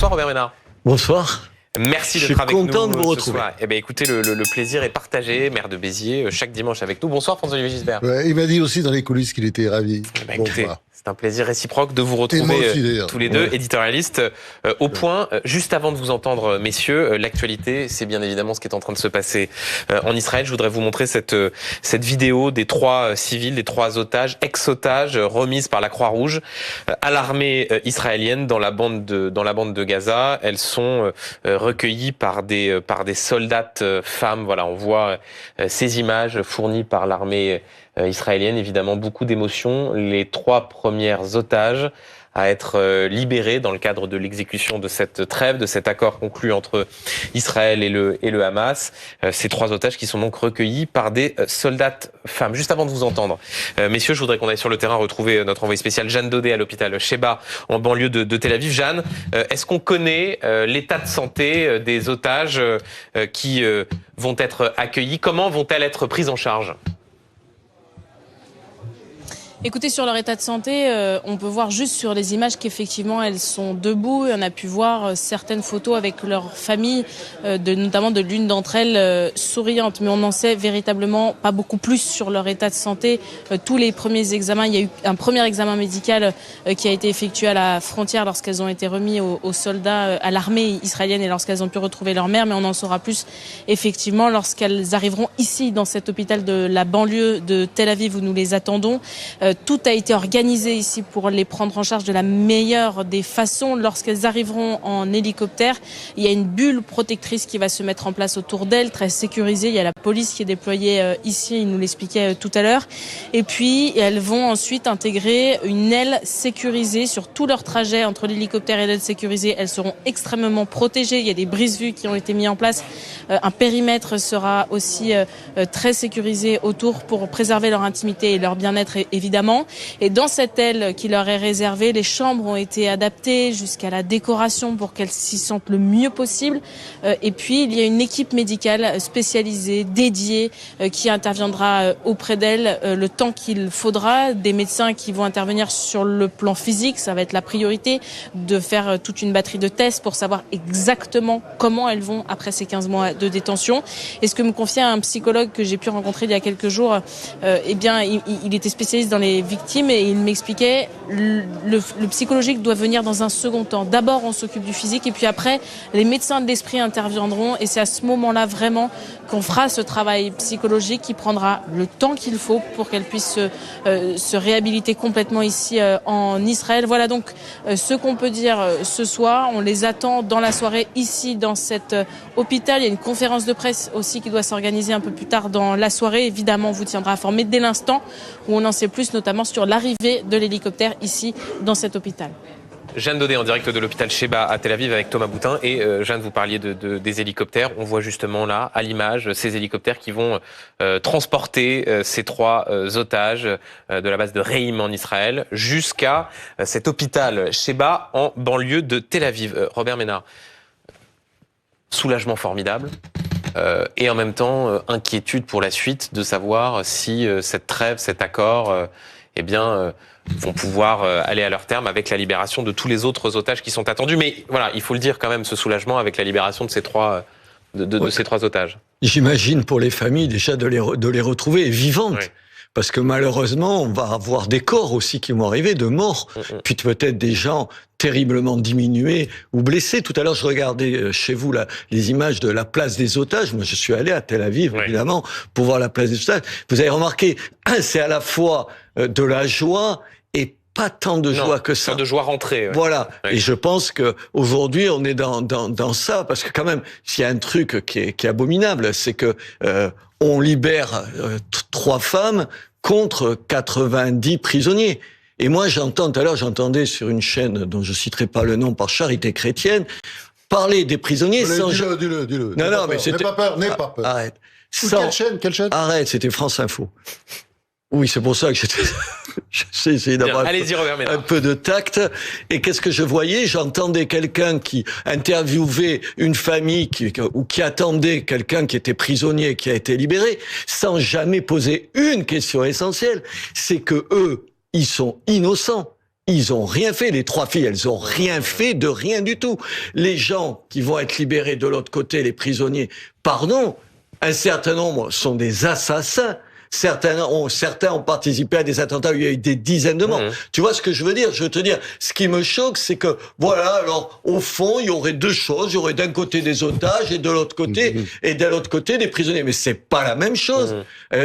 Bonsoir Robert Ménard. Bonsoir. Merci d'être avec nous. Je suis content de vous retrouver. Eh bien, écoutez, le plaisir est partagé. Maire de Béziers, chaque dimanche avec nous. Bonsoir François-Olivier Gisbert. Ouais, il m'a dit aussi dans les coulisses qu'il était ravi. Écoutez, c'est un plaisir réciproque de vous retrouver aussi, tous les deux, éditorialistes, au point. Juste avant de vous entendre, messieurs, l'actualité, c'est bien évidemment ce qui est en train de se passer en Israël. Je voudrais vous montrer cette vidéo des 3 civils, des 3 otages, ex-otages, remises par la Croix-Rouge à l'armée israélienne dans la bande de Gaza. Elles sont recueillies par des soldates femmes. Voilà, on voit ces images fournies par l'armée israélienne. Évidemment, beaucoup d'émotions. Les 3 premières otages à être libérés dans le cadre de l'exécution de cette trêve, de cet accord conclu entre Israël et le Hamas. Ces 3 otages qui sont donc recueillis par des soldates femmes. Juste avant de vous entendre, messieurs, je voudrais qu'on aille sur le terrain retrouver notre envoyé spécial Jeanne Daudet à l'hôpital Sheba en banlieue de Tel Aviv. Jeanne, est-ce qu'on connaît l'état de santé des otages qui vont être accueillis? Comment vont-elles être prises en charge? Écoutez, sur leur état de santé, on peut voir juste sur les images qu'effectivement elles sont debout. Et on a pu voir certaines photos avec leur famille, notamment de l'une d'entre elles souriante. Mais on n'en sait véritablement pas beaucoup plus sur leur état de santé. Tous les premiers examens, il y a eu un premier examen médical qui a été effectué à la frontière lorsqu'elles ont été remises aux soldats, à l'armée israélienne et lorsqu'elles ont pu retrouver leur mère. Mais on en saura plus effectivement lorsqu'elles arriveront ici dans cet hôpital de la banlieue de Tel Aviv où nous les attendons. Tout a été organisé ici pour les prendre en charge de la meilleure des façons. Lorsqu'elles arriveront en hélicoptère, il y a une bulle protectrice qui va se mettre en place autour d'elles, très sécurisée. Il y a la police qui est déployée ici, il nous l'expliquait tout à l'heure. Et puis, elles vont ensuite intégrer une aile sécurisée sur tout leur trajet entre l'hélicoptère et l'aile sécurisée. Elles seront extrêmement protégées. Il y a des brise-vues qui ont été mis en place. Un périmètre sera aussi très sécurisé autour pour préserver leur intimité et leur bien-être, évidemment. Et dans cette aile qui leur est réservée, les chambres ont été adaptées jusqu'à la décoration pour qu'elles s'y sentent le mieux possible. Et puis, il y a une équipe médicale spécialisée, dédiée, qui interviendra auprès d'elles le temps qu'il faudra. Des médecins qui vont intervenir sur le plan physique, ça va être la priorité, de faire toute une batterie de tests pour savoir exactement comment elles vont après ces 15 mois de détention. Et ce que me confiait un psychologue que j'ai pu rencontrer il y a quelques jours, eh bien, il était spécialiste dans les victimes et il m'expliquait le psychologique doit venir dans un second temps. D'abord, on s'occupe du physique et puis après, les médecins de l'esprit interviendront et c'est à ce moment-là vraiment qu'on fera ce travail psychologique qui prendra le temps qu'il faut pour qu'elle puisse se réhabiliter complètement ici en Israël. Voilà donc ce qu'on peut dire ce soir. On les attend dans la soirée ici dans cet hôpital. Il y a une conférence de presse aussi qui doit s'organiser un peu plus tard dans la soirée. Évidemment, on vous tiendra informé dès l'instant où on en sait plus, notamment sur l'arrivée de l'hélicoptère ici dans cet hôpital. Jeanne Daudet en direct de l'hôpital Sheba à Tel Aviv avec Thomas Boutin. Et Jeanne, vous parliez des hélicoptères. On voit justement là, à l'image, ces hélicoptères qui vont transporter ces 3 otages de la base de Reim en Israël jusqu'à cet hôpital Sheba en banlieue de Tel Aviv. Robert Ménard, soulagement formidable. Et en même temps, inquiétude pour la suite de savoir si cette trêve, cet accord, vont pouvoir aller à leur terme avec la libération de tous les autres otages qui sont attendus. Mais voilà, il faut le dire quand même, ce soulagement avec la libération de ces 3 ces 3 otages. J'imagine pour les familles déjà de les retrouver vivantes. Oui. Parce que malheureusement, on va avoir des corps aussi qui vont arriver, de morts, puis peut-être des gens terriblement diminués ou blessés. Tout à l'heure, je regardais chez vous les images de la place des otages. Moi, je suis allé à Tel Aviv, évidemment, pour voir la place des otages. Vous avez remarqué, c'est à la fois de la joie et pas tant de joie que ça. Pas de joie rentrée. Ouais. Voilà. Ouais. Et je pense que aujourd'hui, on est dans ça, parce que quand même, s'il y a un truc qui est abominable, c'est que on libère 3 femmes contre 90 prisonniers. Et moi, tout à l'heure, j'entendais sur une chaîne dont je citerai pas le nom, par Charité chrétienne, parler des prisonniers sans... Dis-le. Non, mais c'était... N'aie pas peur. Arrête. Quelle chaîne? Arrête, c'était France Info. Oui, c'est pour ça que j'ai essayé d'avoir un peu de tact. Et qu'est-ce que je voyais? J'entendais quelqu'un qui interviewait une famille qui attendait quelqu'un qui était prisonnier, qui a été libéré, sans jamais poser une question essentielle. C'est que eux, ils sont innocents. Ils ont rien fait. Les 3 filles, elles ont rien fait de rien du tout. Les gens qui vont être libérés de l'autre côté, les prisonniers, pardon, un certain nombre sont des assassins. Certains ont participé à des attentats où il y a eu des dizaines de morts. Tu vois ce que je veux dire? Je veux te dire, ce qui me choque, c'est que, voilà, alors, au fond, il y aurait 2 choses. Il y aurait d'un côté des otages et de l'autre côté, des prisonniers. Mais c'est pas la même chose.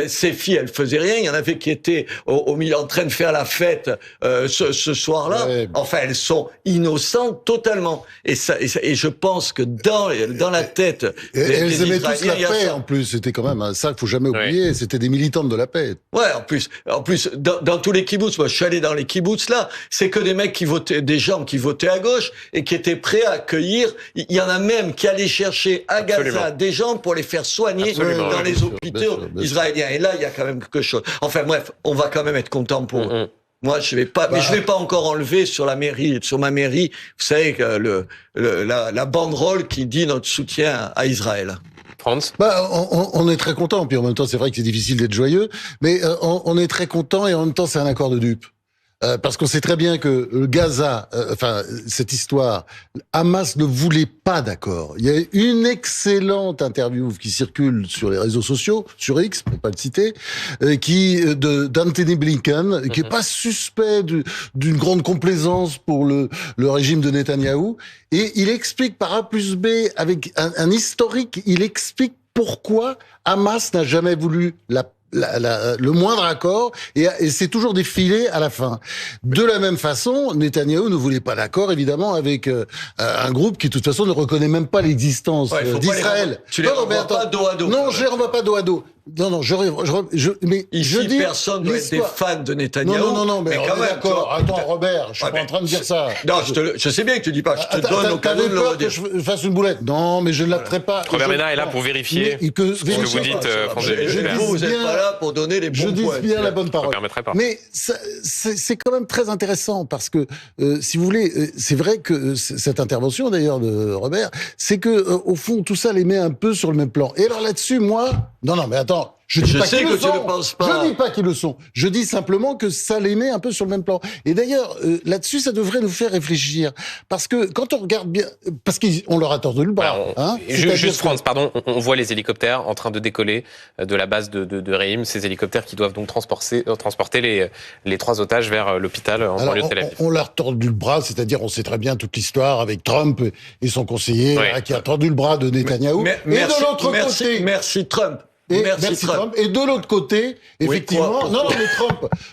Ces filles, elles faisaient rien. Il y en avait qui étaient au milieu en train de faire la fête, ce soir-là. Ouais. Enfin, elles sont innocentes totalement. Et je pense que dans la tête elles aimaient tous la paix, en plus. C'était quand même ça qu'il faut jamais oublier. C'était des militants de la paix. Ouais, en plus, dans tous les kibboutz, moi, je suis allé dans les kibboutz là, c'est que des mecs qui votaient, des gens qui votaient à gauche et qui étaient prêts à accueillir. Il y en a même qui allaient chercher à Gaza des gens pour les faire soigner dans les hôpitaux israéliens. Et là, il y a quand même quelque chose. Enfin bref, on va quand même être content pour eux. Moi, je vais pas, mais je vais pas encore enlever sur ma mairie, vous savez, la banderole qui dit notre soutien à Israël. On est très content, puis en même temps c'est vrai que c'est difficile d'être joyeux, mais on est très content et en même temps c'est un accord de dupes. Parce qu'on sait très bien que Gaza, cette histoire, Hamas ne voulait pas d'accord. Il y a une excellente interview qui circule sur les réseaux sociaux, sur X, pour pas le citer, d'Anthony Blinken, qui est pas suspect d'une grande complaisance pour le régime de Netanyahou, et il explique par A plus B, avec un historique, il explique pourquoi Hamas n'a jamais voulu le moindre accord, et c'est toujours défilé à la fin. De la même façon, Netanyahou ne voulait pas d'accord, évidemment, avec un groupe qui, de toute façon, ne reconnaît même pas l'existence d'Israël. Tu les renvoies pas dos à dos. Non, je les renvoie pas dos à dos. Non, mais ici, personne doit être des fans de Netanyahou. Non, mais quand même, d'accord. Attends, Robert, je suis pas en train de dire ça. Non, je sais bien que tu dis pas. Je te donne l'occasion de le redire. Que je fasse une boulette. Non, mais je ne la ferai pas. Robert Ménard est là pour vérifier ce que vous dites, François. Vous êtes pas là pour donner les bons points. Je dis bien la bonne parole. Mais c'est quand même très intéressant parce que, si vous voulez, c'est vrai que cette intervention, d'ailleurs, de Robert, c'est que, au fond, tout ça les met un peu sur le même plan. Et alors là-dessus, moi, non, mais attends. Je dis pas qu'ils le sont. Je dis pas qu'ils le sont. Je dis simplement que ça les met un peu sur le même plan. Et d'ailleurs, là-dessus, ça devrait nous faire réfléchir. Parce que quand on regarde bien, parce qu'on leur a tordu le bras. Juste France, pardon, on voit les hélicoptères en train de décoller de la base de Reim, ces hélicoptères qui doivent donc transporter les 3 otages vers l'hôpital en banlieue de Tel Aviv. On leur a tordu le bras, c'est-à-dire on sait très bien toute l'histoire avec Trump et son conseiller qui a tordu le bras de Netanyahou. Et de l'autre côté, merci Trump. Merci Trump. Et de l'autre côté, effectivement, mais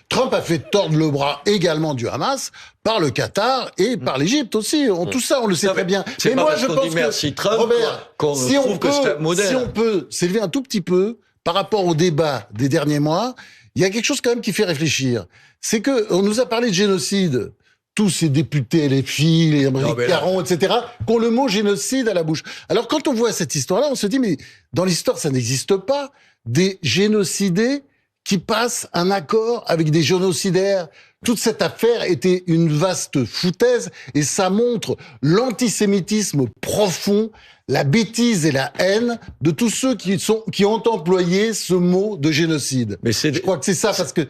Trump a fait tordre le bras également du Hamas par le Qatar et par l'Égypte aussi. Tout ça, on le sait très bien. Mais moi, je pense que, Robert, si on peut s'élever un tout petit peu par rapport au débat des derniers mois, il y a quelque chose quand même qui fait réfléchir. C'est que on nous a parlé de génocide. Tous ces députés, les filles, les Américains, Caron, etc., qui ont le mot génocide à la bouche. Alors, quand on voit cette histoire-là, on se dit, mais dans l'histoire, ça n'existe pas. Des génocidés qui passent un accord avec des génocidaires. Toute cette affaire était une vaste foutaise et ça montre l'antisémitisme profond, la bêtise et la haine de tous ceux qui ont employé ce mot de génocide. Mais je crois que c'est ça parce que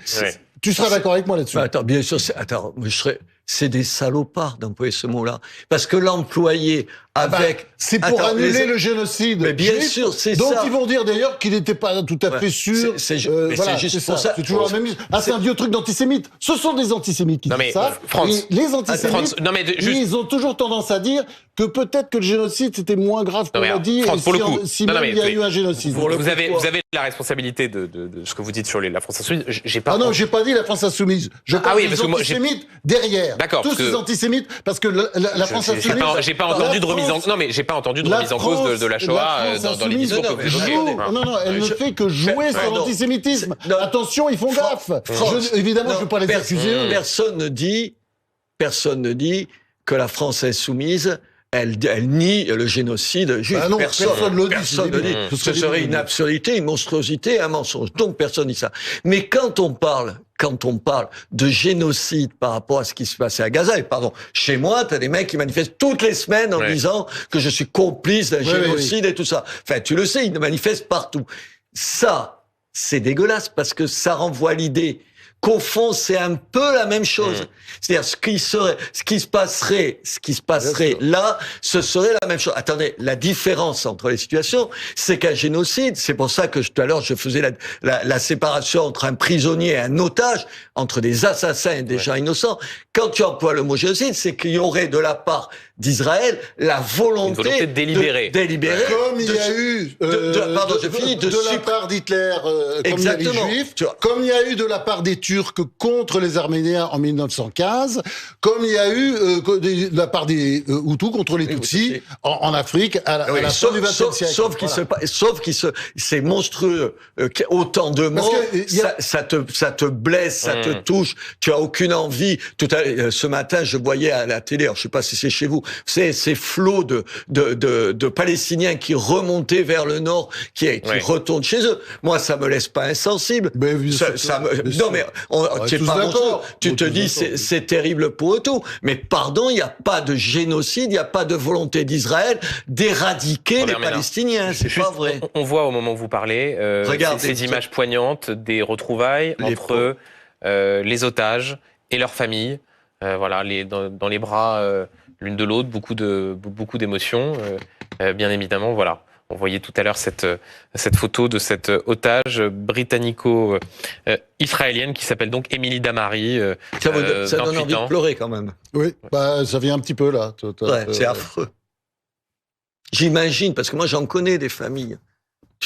tu seras d'accord avec moi là-dessus. Attends, bien sûr, c'est des salopards d'employer ce mot-là. Parce que l'employer avec... c'est pour annuler le génocide. Mais bien sûr, c'est ça. Donc ils vont dire d'ailleurs qu'il n'était pas tout à fait sûr. C'est juste pour ça. C'est toujours la même chose. C'est un vieux truc d'antisémite. Ce sont des antisémites qui disent ça. France. Et les antisémites, ils ont toujours tendance à dire que peut-être que le génocide c'était moins grave qu'on l'a dit. France, pour le coup. Si même il y a eu un génocide. Vous avez la responsabilité de ce que vous dites sur la France insoumise. J'ai pas dit la France insoumise. Je parle des antisémites derrière. D'accord. Tous ces antisémites, parce que la France insoumise... J'ai pas entendu de remise en cause de la Shoah dans les discours que vous évoquez. Non, elle ne fait que jouer sur l'antisémitisme. Attention, ils font gaffe. Évidemment, je ne veux pas les accuser. Personne ne dit que la France insoumise... Elle nie le génocide juif. Personne ne le dit. Ce serait une absurdité, une monstruosité, un mensonge. Donc personne ne dit ça. Mais quand on parle de génocide par rapport à ce qui se passait à Gaza, et pardon, chez moi, t'as des mecs qui manifestent toutes les semaines en disant que je suis complice d'un génocide et tout ça. Enfin, tu le sais, ils manifestent partout. Ça, c'est dégueulasse parce que ça renvoie l'idée qu'au fond, c'est un peu la même chose. C'est-à-dire, ce qui se passerait là, ce serait la même chose. Attendez, la différence entre les situations, c'est qu'un génocide, c'est pour ça que tout à l'heure, je faisais la séparation entre un prisonnier et un otage, entre des assassins et des gens innocents. Quand tu emploies le mot génocide, c'est qu'il y aurait de la part d'Israël la volonté délibérée. Comme il y a eu de la part d'Hitler comme il y a les Juifs, comme il y a eu de la part des Turcs contre les Arméniens en 1915, comme il y a eu de la part des Hutus contre les Tutsis en Afrique à la fin du XXe siècle. Sauf qu'il c'est monstrueux. Autant de morts, ça te blesse, ça te touche. Tu as aucune envie. Ce matin, je voyais à la télé, alors je sais pas si c'est chez vous, ces flots de Palestiniens qui remontaient vers le nord, qui retournent chez eux. Moi, ça me laisse pas insensible. Tu es pas monstrueux. Tu te dis, c'est terrible pour eux tout. Mais pardon, il n'y a pas de génocide, il n'y a pas de volonté d'Israël d'éradiquer les Palestiniens. C'est pas vrai. On voit au moment où vous parlez ces images poignantes des retrouvailles entre les otages et leurs familles. Voilà, dans les bras l'une de l'autre, beaucoup d'émotions. Bien évidemment, voilà. On voyait tout à l'heure cette photo de cette otage britannico-israélienne qui s'appelle donc Émilie Damari. Ça donne envie de pleurer quand même. Oui, ça vient un petit peu là. C'est affreux. J'imagine, parce que moi j'en connais des familles.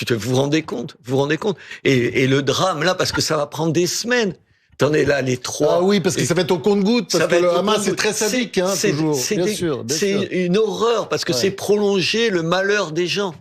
Vous vous rendez compte? Et le drame là, parce que ça va prendre des semaines. Attendez, là, les trois. Ah oui, parce que ça va être au compte-gouttes, parce que le Hamas, c'est très sadique, toujours. Bien sûr. C'est une horreur, parce que c'est prolonger le malheur des gens.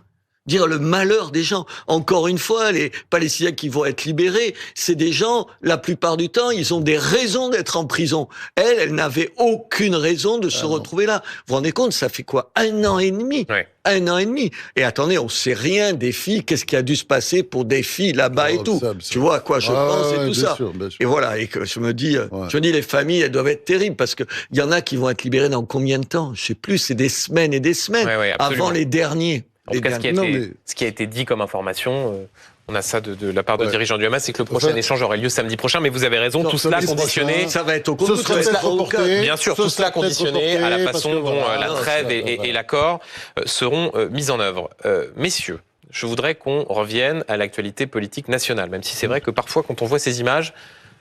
Dire le malheur des gens. Encore une fois, les Palestiniens qui vont être libérés, c'est des gens, la plupart du temps, ils ont des raisons d'être en prison. Elle n'avait aucune raison de se retrouver là. Vous vous rendez compte, ça fait quoi? 1 an et demi. 1 an et demi. Et attendez, on sait rien des filles, qu'est-ce qui a dû se passer pour des filles là-bas et tout. Tu vois à quoi je pense et tout ça. Sûr, bien sûr. Et voilà, et que je me dis, les familles, elles doivent être terribles, parce que il y en a qui vont être libérés dans combien de temps? Je sais plus, c'est des semaines et des semaines avant les derniers. En tout cas, ce qui a été dit comme information, on a ça de la part de dirigeants du Hamas, c'est que le prochain échange aurait lieu samedi prochain, mais vous avez raison, tout cela conditionné. Ça va être au compte. Bien sûr, tout cela conditionné à la façon dont la trêve et l'accord seront mis en œuvre. Messieurs, je voudrais qu'on revienne à l'actualité politique nationale, même si c'est vrai que parfois, quand on voit ces images,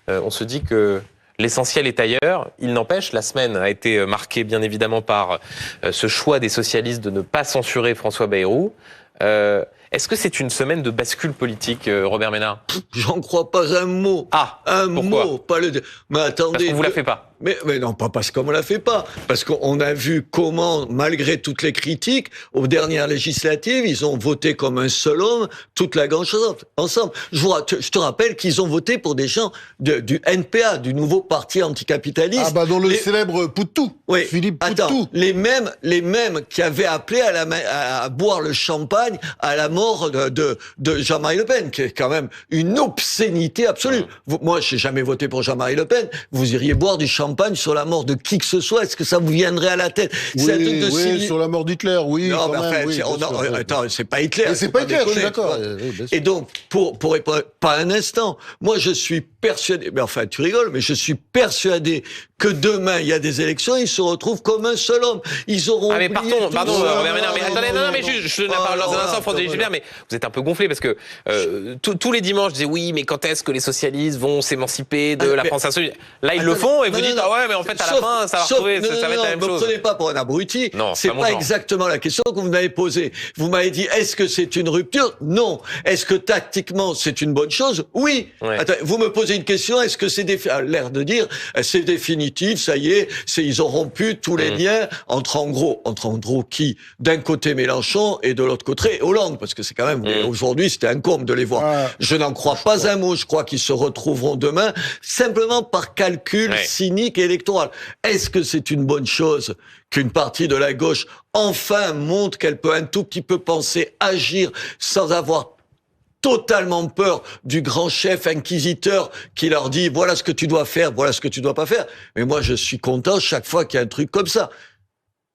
on se dit que l'essentiel est ailleurs. Il n'empêche, la semaine a été marquée bien évidemment par ce choix des socialistes de ne pas censurer François Bayrou. Est-ce que c'est une semaine de bascule politique, Robert Ménard? J'en crois pas un mot. Pourquoi? Mot, pas le. Mais attendez. Parce qu'on vous la fait pas. Mais non, pas parce qu'on me la fait pas. Parce qu'on a vu comment, malgré toutes les critiques, aux dernières législatives, ils ont voté comme un seul homme, toute la grande chose ensemble. Je te rappelle qu'ils ont voté pour des gens du NPA, du nouveau parti anticapitaliste. Dont le célèbre Poutou. Oui. Philippe Poutou. Attends, les mêmes qui avaient appelé à boire le champagne à la mort de Jean-Marie Le Pen, qui est quand même une obscénité absolue. Moi, j'ai jamais voté pour Jean-Marie Le Pen. Vous iriez boire du champagne sur la mort de qui que ce soit, est-ce que ça vous viendrait à la tête? Sur la mort d'Hitler, oui. Non, mais attends, c'est pas Hitler. Mais c'est pas Hitler, je suis d'accord. Et donc, pour répondre, pas un instant, moi je suis persuadé, mais enfin tu rigoles, mais je suis persuadé que demain il y a des élections, ils se retrouvent comme un seul homme. Ils auront. Mais pardon, Robert Ménard, mais attendez, mais je donne la parole dans un instant, François Gilbert, mais vous êtes un peu gonflé parce que tous les dimanches, je disais oui, mais quand est-ce que les socialistes vont s'émanciper de la France insoumise? Là, ils le font et vous dites mais en fait à la fin, ça va être la même chose. Ne me prenez pas pour un abruti. Non, c'est pas exactement la question que vous m'avez posée. Vous m'avez dit est-ce que c'est une rupture? Non. Est-ce que tactiquement c'est une bonne chose? Oui. Attends, vous me posez une question, est-ce que c'est l'air de dire c'est définitif, ça y est, ils ont rompu tous les liens entre en gros qui? D'un côté Mélenchon et de l'autre côté Hollande, parce que c'est quand même aujourd'hui c'était un comble de les voir. Je n'en crois pas un mot, je crois qu'ils se retrouveront demain simplement par calcul cynique et électoral. Est-ce que c'est une bonne chose qu'une partie de la gauche enfin montre qu'elle peut un tout petit peu penser, agir sans avoir totalement peur du grand chef inquisiteur qui leur dit voilà ce que tu dois faire, voilà ce que tu dois pas faire. Mais moi je suis content chaque fois qu'il y a un truc comme ça.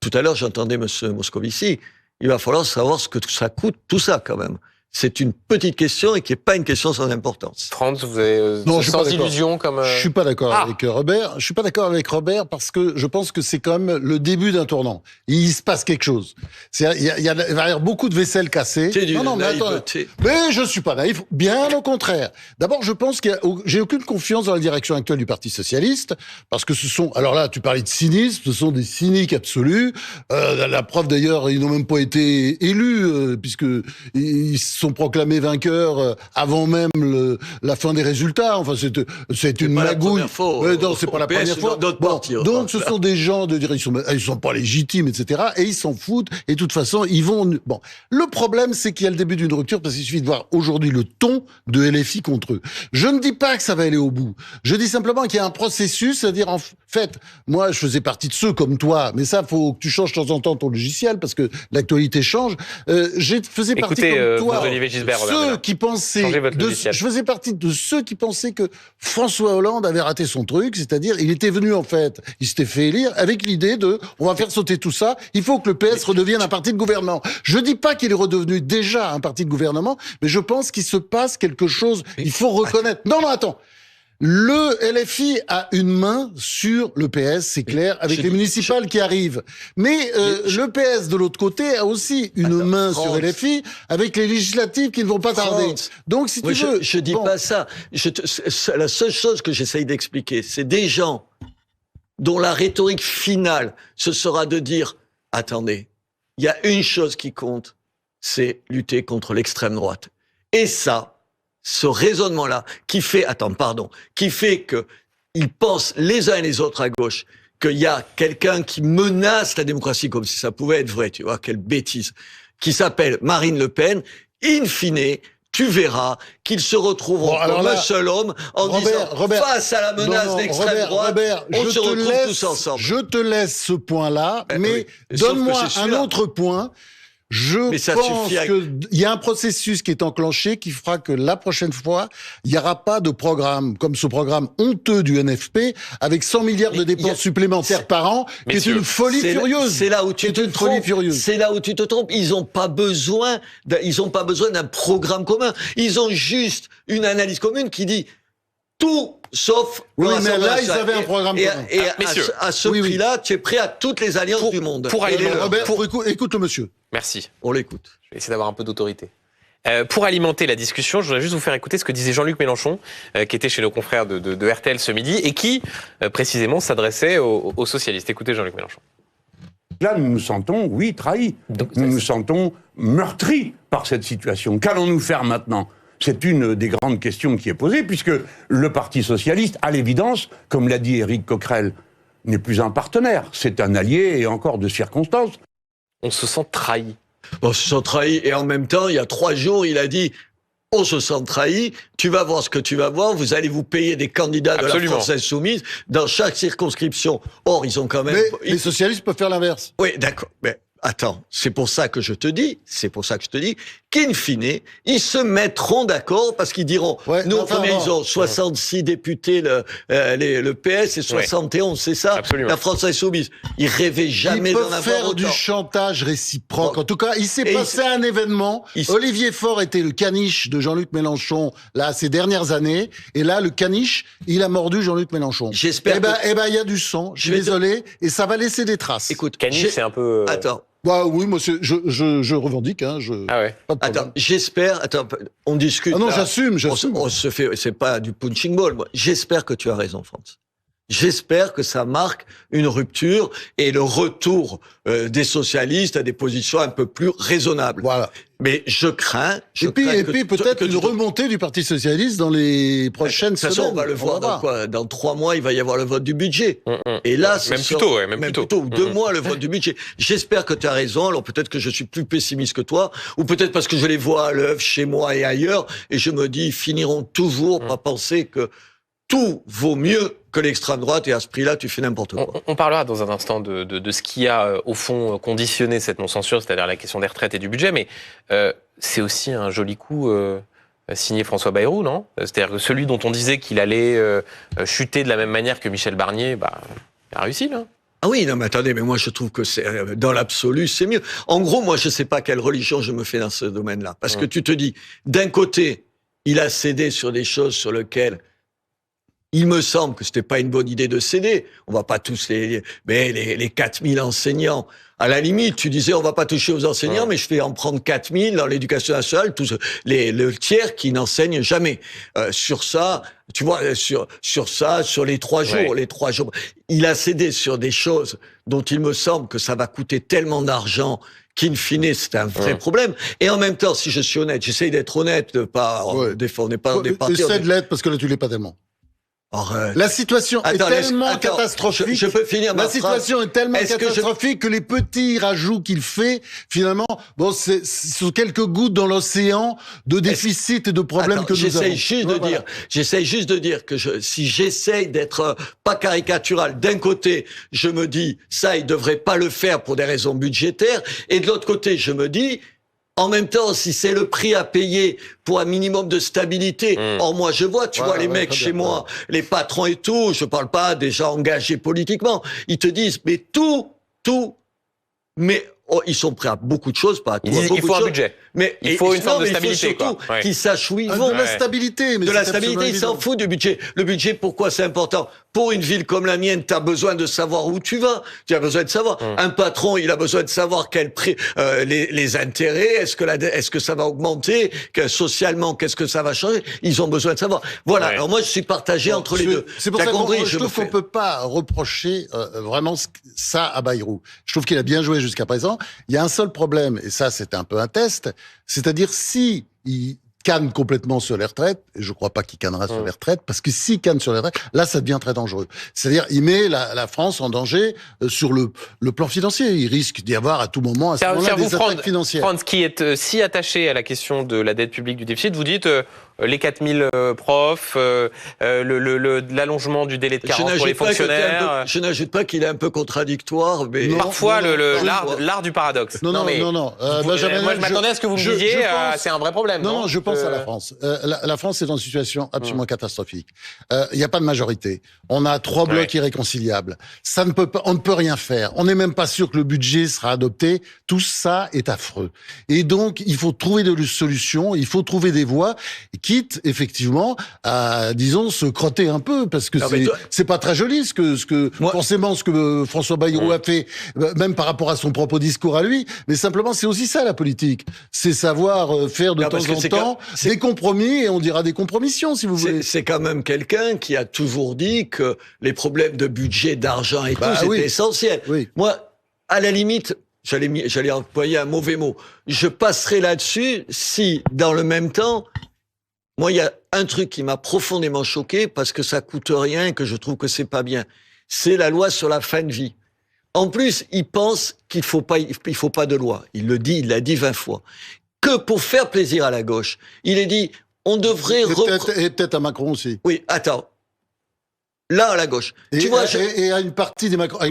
Tout à l'heure j'entendais M. Moscovici, il va falloir savoir ce que ça coûte tout ça quand même. c'est une petite question et qui n'est pas une question sans importance. Franz, vous avez Non, je suis sans pas d'accord. illusion comme... Je suis pas d'accord avec Robert. Je suis pas d'accord avec Robert parce que je pense que c'est quand même le début d'un tournant. Il se passe quelque chose. Il va y avoir beaucoup de vaisselle cassée. C'est d'une mais attends. naïveté. Mais je suis pas naïf. Bien au contraire. D'abord, je pense j'ai aucune confiance dans la direction actuelle du Parti socialiste parce que ce sont, alors là, tu parlais de cynisme, ce sont des cyniques absolus. La preuve d'ailleurs, ils n'ont même pas été élus puisque ils sont proclamés vainqueurs avant même la fin des résultats. Enfin, c'est une magouille. Non, c'est pas la première fois. Donc, ce sont des gens de dire ils sont pas légitimes, etc. Et ils s'en foutent. Et de toute façon, ils vont. Bon, le problème, c'est qu'il y a le début d'une rupture parce qu'il suffit de voir aujourd'hui le ton de LFI contre eux. Je ne dis pas que ça va aller au bout. Je dis simplement qu'il y a un processus, c'est-à-dire en fait, moi, je faisais partie de ceux comme toi, mais ça, faut que tu changes de temps en temps ton logiciel parce que l'actualité change. Je faisais partie comme toi. Olivier Gisbert, Ceux qui pensaient, je faisais partie de ceux qui pensaient que François Hollande avait raté son truc, c'est-à-dire il était venu en fait, il s'était fait élire avec l'idée de on va faire sauter tout ça, il faut que le PS redevienne un parti de gouvernement. Je dis pas qu'il est redevenu déjà un parti de gouvernement, mais je pense qu'il se passe quelque chose, il faut reconnaître. Non, attends. Le LFI a une main sur le PS, c'est clair, avec les municipales qui arrivent. Mais le PS, de l'autre côté, a aussi une main sur LFI avec les législatives qui ne vont pas tarder. Donc, si tu veux... Je dis pas ça. La seule chose que j'essaye d'expliquer, c'est des gens dont la rhétorique finale, ce sera de dire « Attendez, il y a une chose qui compte, c'est lutter contre l'extrême droite. » Et ça... ce raisonnement-là, qui fait que ils pensent les uns et les autres à gauche qu'il y a quelqu'un qui menace la démocratie comme si ça pouvait être vrai, tu vois, quelle bêtise, qui s'appelle Marine Le Pen, in fine, tu verras qu'ils se retrouveront comme un seul homme en disant, face à la menace d'extrême droite, on se retrouve tous ensemble. Je te laisse ce point-là, mais donne-moi un autre point. Je pense qu'il y a un processus qui est enclenché qui fera que la prochaine fois, il n'y aura pas de programme comme ce programme honteux du NFP avec 100 milliards de dépenses supplémentaires par an, qui est une folie furieuse. C'est là où tu te trompes. C'est là où tu te trompes. Ils n'ont pas besoin d'un programme commun. Ils ont juste une analyse commune qui dit tout sauf... Oui, mais là, ils avaient un programme commun. Et à ce prix-là, tu es prêt à toutes les alliances du monde. Écoute le monsieur. Merci. On l'écoute. Je vais essayer d'avoir un peu d'autorité. Pour alimenter la discussion, je voudrais juste vous faire écouter ce que disait Jean-Luc Mélenchon, qui était chez nos confrères de RTL ce midi, et qui, précisément, s'adressait aux socialistes. Écoutez Jean-Luc Mélenchon. Là, nous nous sentons, oui, trahis. Nous nous sentons meurtris par cette situation. Qu'allons-nous faire maintenant ? C'est une des grandes questions qui est posée, puisque le Parti socialiste, à l'évidence, comme l'a dit Éric Coquerel, n'est plus un partenaire. C'est un allié et encore de circonstance. On se sent trahi. On se sent trahi. Et en même temps, il y a 3 jours, il a dit « On se sent trahi, tu vas voir ce que tu vas voir, vous allez vous payer des candidats de la France Insoumise dans chaque circonscription. » Or, ils ont quand même... Mais les socialistes peuvent faire l'inverse. Oui, d'accord. Mais attends, c'est pour ça que je te dis, qu'in fine, ils se mettront d'accord parce qu'ils diront, ils ont 66 députés, le PS, et 71, c'est ça, absolument. La France Insoumise. Ils rêvaient jamais d'en avoir autant. Ils peuvent faire du chantage réciproque. En tout cas, il s'est passé un événement. Olivier Faure était le caniche de Jean-Luc Mélenchon, là, ces dernières années. Et là, le caniche, il a mordu Jean-Luc Mélenchon. J'espère il y a du sang. Je suis désolé. Et ça va laisser des traces. Écoute, caniche, c'est un peu... Attends. Bah oui, moi je revendique. Hein, Ah ouais. Attends, on discute. Ah non, là, j'assume. On se fait, c'est pas du punching ball. Moi. J'espère que tu as raison, Franz. J'espère que ça marque une rupture et le retour des socialistes à des positions un peu plus raisonnables. Voilà. Mais je crains. Et puis peut-être une remontée du Parti socialiste dans les prochaines semaines. De toute façon, on va le voir dans 3 mois, il va y avoir le vote du budget. Et là, même plus tôt, ou 2 mois, le vote du budget. J'espère que tu as raison. Alors peut-être que je suis plus pessimiste que toi, ou peut-être parce que je les vois à l'œuvre chez moi et ailleurs, et je me dis, ils finiront toujours par penser que tout vaut mieux que l'extrême droite, et à ce prix-là, tu fais n'importe quoi. On parlera dans un instant de ce qui a, au fond, conditionné cette non-censure, c'est-à-dire la question des retraites et du budget, mais c'est aussi un joli coup signé François Bayrou, non ? C'est-à-dire que celui dont on disait qu'il allait chuter de la même manière que Michel Barnier, il a réussi, là. Ah oui, non mais attendez, mais moi je trouve que c'est dans l'absolu c'est mieux. En gros, moi je sais pas quelle religion je me fais dans ce domaine-là, parce que tu te dis, d'un côté, il a cédé sur des choses sur lesquelles il me semble que c'était pas une bonne idée de céder. On va pas tous les 4000 enseignants. À la limite, tu disais, on va pas toucher aux enseignants, mais je vais en prendre 4000 dans l'éducation nationale, tous le tiers qui n'enseignent jamais. Sur ça, tu vois, sur ça, sur les 3 jours, il a cédé sur des choses dont il me semble que ça va coûter tellement d'argent qu'in fine, c'est un vrai problème. Et en même temps, si je suis honnête, j'essaye d'être honnête, de pas défendre, pas des partis. Essaie de l'être parce que là, tu l'es pas tellement. La situation est tellement catastrophique. Je peux finir ma phrase. La situation est tellement catastrophique que les petits rajouts qu'il fait, finalement, bon, c'est quelques gouttes dans l'océan de déficit et de problèmes que nous avons. J'essaye juste de dire que si j'essaye d'être pas caricatural, d'un côté, je me dis, ça, il devrait pas le faire pour des raisons budgétaires, et de l'autre côté, je me dis, en même temps, si c'est le prix à payer pour un minimum de stabilité, or moi je vois, tu vois les mecs chez moi, les patrons et tout, je parle pas des gens engagés politiquement, ils te disent mais tout, mais ils sont prêts à beaucoup de choses, pas à tout. Il faut un budget. Mais il faut une forme de stabilité. Il faut surtout qu'ils sachent où ils vont. De la stabilité. Mais de la stabilité, ils s'en foutent du budget. Le budget, pourquoi c'est important? Pour une ville comme la mienne, tu as besoin de savoir où tu vas. Tu as besoin de savoir. Un patron, il a besoin de savoir quel prix, les intérêts, est-ce que ça va augmenter, socialement, qu'est-ce que ça va changer. Ils ont besoin de savoir. Voilà. Alors moi, je suis partagé entre les deux. C'est pour ça que je trouve qu'on peut pas reprocher vraiment ça à Bayrou. Je trouve qu'il a bien joué jusqu'à présent. Il y a un seul problème, et ça, c'est un peu un test, c'est-à-dire si il canne complètement sur les retraites, et je crois pas qu'il cannera sur les retraites, parce que s'il canne sur les retraites, là, ça devient très dangereux. C'est-à-dire, il met la France en danger sur le plan financier. Il risque d'y avoir à tout moment, à ce moment-là, des attaques financières. Franz, qui est si attaché à la question de la dette publique, du déficit, vous dites les 4000 profs, l'allongement du délai de carence pour les fonctionnaires. Je n'ajoute pas qu'il est un peu contradictoire, mais parfois l'art du paradoxe. Non. Moi, je m'attendais à ce que vous me disiez, c'est un vrai problème. Non, je pense à la France. La France est dans une situation absolument catastrophique. Il n'y a pas de majorité. On a 3 blocs irréconciliables. Ça ne peut pas, on ne peut rien faire. On n'est même pas sûr que le budget sera adopté. Tout ça est affreux. Et donc, il faut trouver des solutions. Il faut trouver des voies, quitte effectivement à, disons, se crotter un peu, parce que c'est pas très joli forcément ce que François Bayrou a fait, même par rapport à son propre discours à lui. Mais simplement, c'est aussi ça la politique. C'est savoir faire de temps en temps des compromis, et on dira des compromissions, si vous voulez. C'est quand même quelqu'un qui a toujours dit que les problèmes de budget, d'argent et tout, c'était essentiel. Oui. Moi, à la limite, j'allais employer un mauvais mot. Je passerai là-dessus si, dans le même temps, moi, il y a un truc qui m'a profondément choqué, parce que ça coûte rien et que je trouve que c'est pas bien. C'est la loi sur la fin de vie. En plus, il pense qu'il faut pas de loi. Il l'a dit 20 fois. Que pour faire plaisir à la gauche. Il est dit, on devrait... Et peut-être à Macron aussi. Oui, attends. Là, à la gauche. Et à une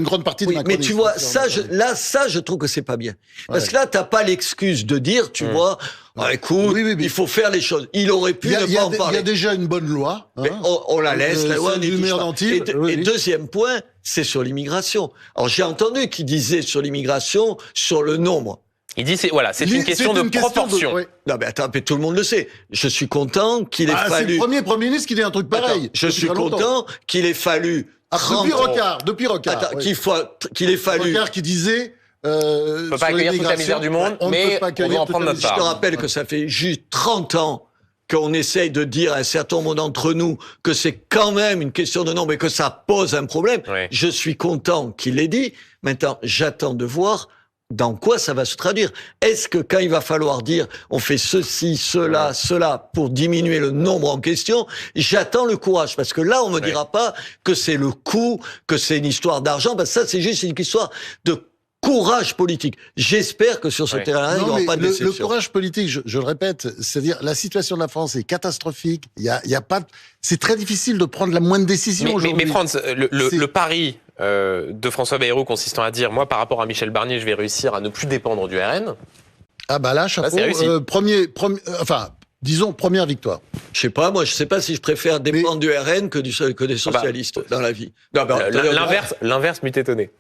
grande partie des macronistes. Mais tu vois, ça, je trouve que c'est pas bien. Parce que là, t'as pas l'excuse de dire, tu vois, écoute, il faut faire les choses. Il aurait pu ne pas en parler. Il y a déjà une bonne loi. Mais on la laisse, la loi n'est pas. Et deuxième point, c'est sur l'immigration. Alors, j'ai entendu qu'il disait sur l'immigration, sur le nombre. Il dit, c'est une question de proportion. Non, mais attends, tout le monde le sait. Je suis content qu'il ait fallu... C'est le premier Premier ministre qui dit un truc pareil. Attends, je suis content qu'il ait fallu... Depuis Rocard. Attends, qu'il ait fallu... Rocard qui disait... On peut pas accueillir toute la misère du monde, mais on va en prendre notre part. Je te rappelle que ça fait juste 30 ans qu'on essaye de dire à un certain nombre d'entre nous que c'est quand même une question de nombre et que ça pose un problème. Je suis content qu'il l'ait dit. Maintenant, j'attends de voir dans quoi ça va se traduire. Est-ce que quand il va falloir dire on fait ceci, cela pour diminuer le nombre en question, j'attends le courage, parce que là on me dira pas que c'est le coût, que c'est une histoire d'argent, parce que ça c'est juste une histoire de courage politique. J'espère que sur ce terrain-là, il n'y aura pas de déception. Le courage politique, je le répète, c'est-à-dire la situation de la France est catastrophique. Il y a pas, c'est très difficile de prendre la moindre décision aujourd'hui. Mais Franz, le pari de François Bayrou consistant à dire, moi, par rapport à Michel Barnier, je vais réussir à ne plus dépendre du RN. Ah bah là, chapeau. Disons, première victoire. Je sais pas, moi, je sais pas si je préfère dépendre du RN que des socialistes dans la vie. L'inverse m'eût étonné.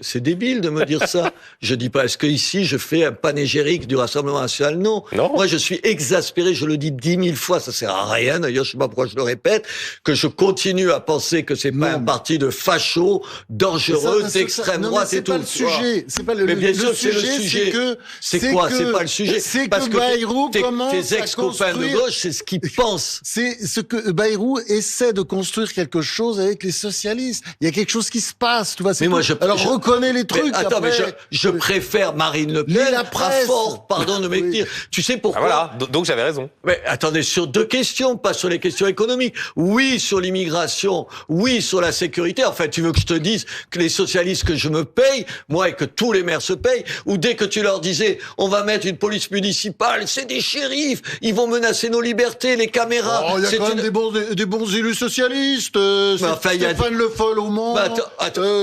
C'est débile de me dire ça. Je dis pas, est-ce que ici je fais un panégyrique du Rassemblement national? Non. Moi, je suis exaspéré, je le dis 10 000 fois, ça sert à rien, d'ailleurs, je sais pas pourquoi je le répète, que je continue à penser que c'est pas un parti de fachos, dangereux, d'extrême droite et tout. C'est pas le sujet. C'est pas le mais bien sûr, sujet, c'est le sujet. C'est quoi? C'est pas le sujet. C'est parce que Bayrou commence tes ex-copains de gauche, c'est ce qu'ils pensent. C'est ce que Bayrou essaie de construire quelque chose avec les socialistes. Il y a quelque chose qui se passe, tu vois. Mais moi, alors reconnais les trucs. Attends, après. mais je préfère Marine Le Pen à Fort, pardon de m'écrire. Tu sais pourquoi? Voilà, donc j'avais raison. Mais attendez, sur 2 questions, pas sur les questions économiques. Oui, sur l'immigration. Oui, sur la sécurité. Enfin, tu veux que je te dise que les socialistes que je me paye, moi, et que tous les maires se payent, ou dès que tu leur disais, on va mettre une police municipale, c'est des shérifs, ils vont menacer nos libertés, les caméras. Oh, il y a quand même des bons élus socialistes. Stéphane Le Foll au Mans.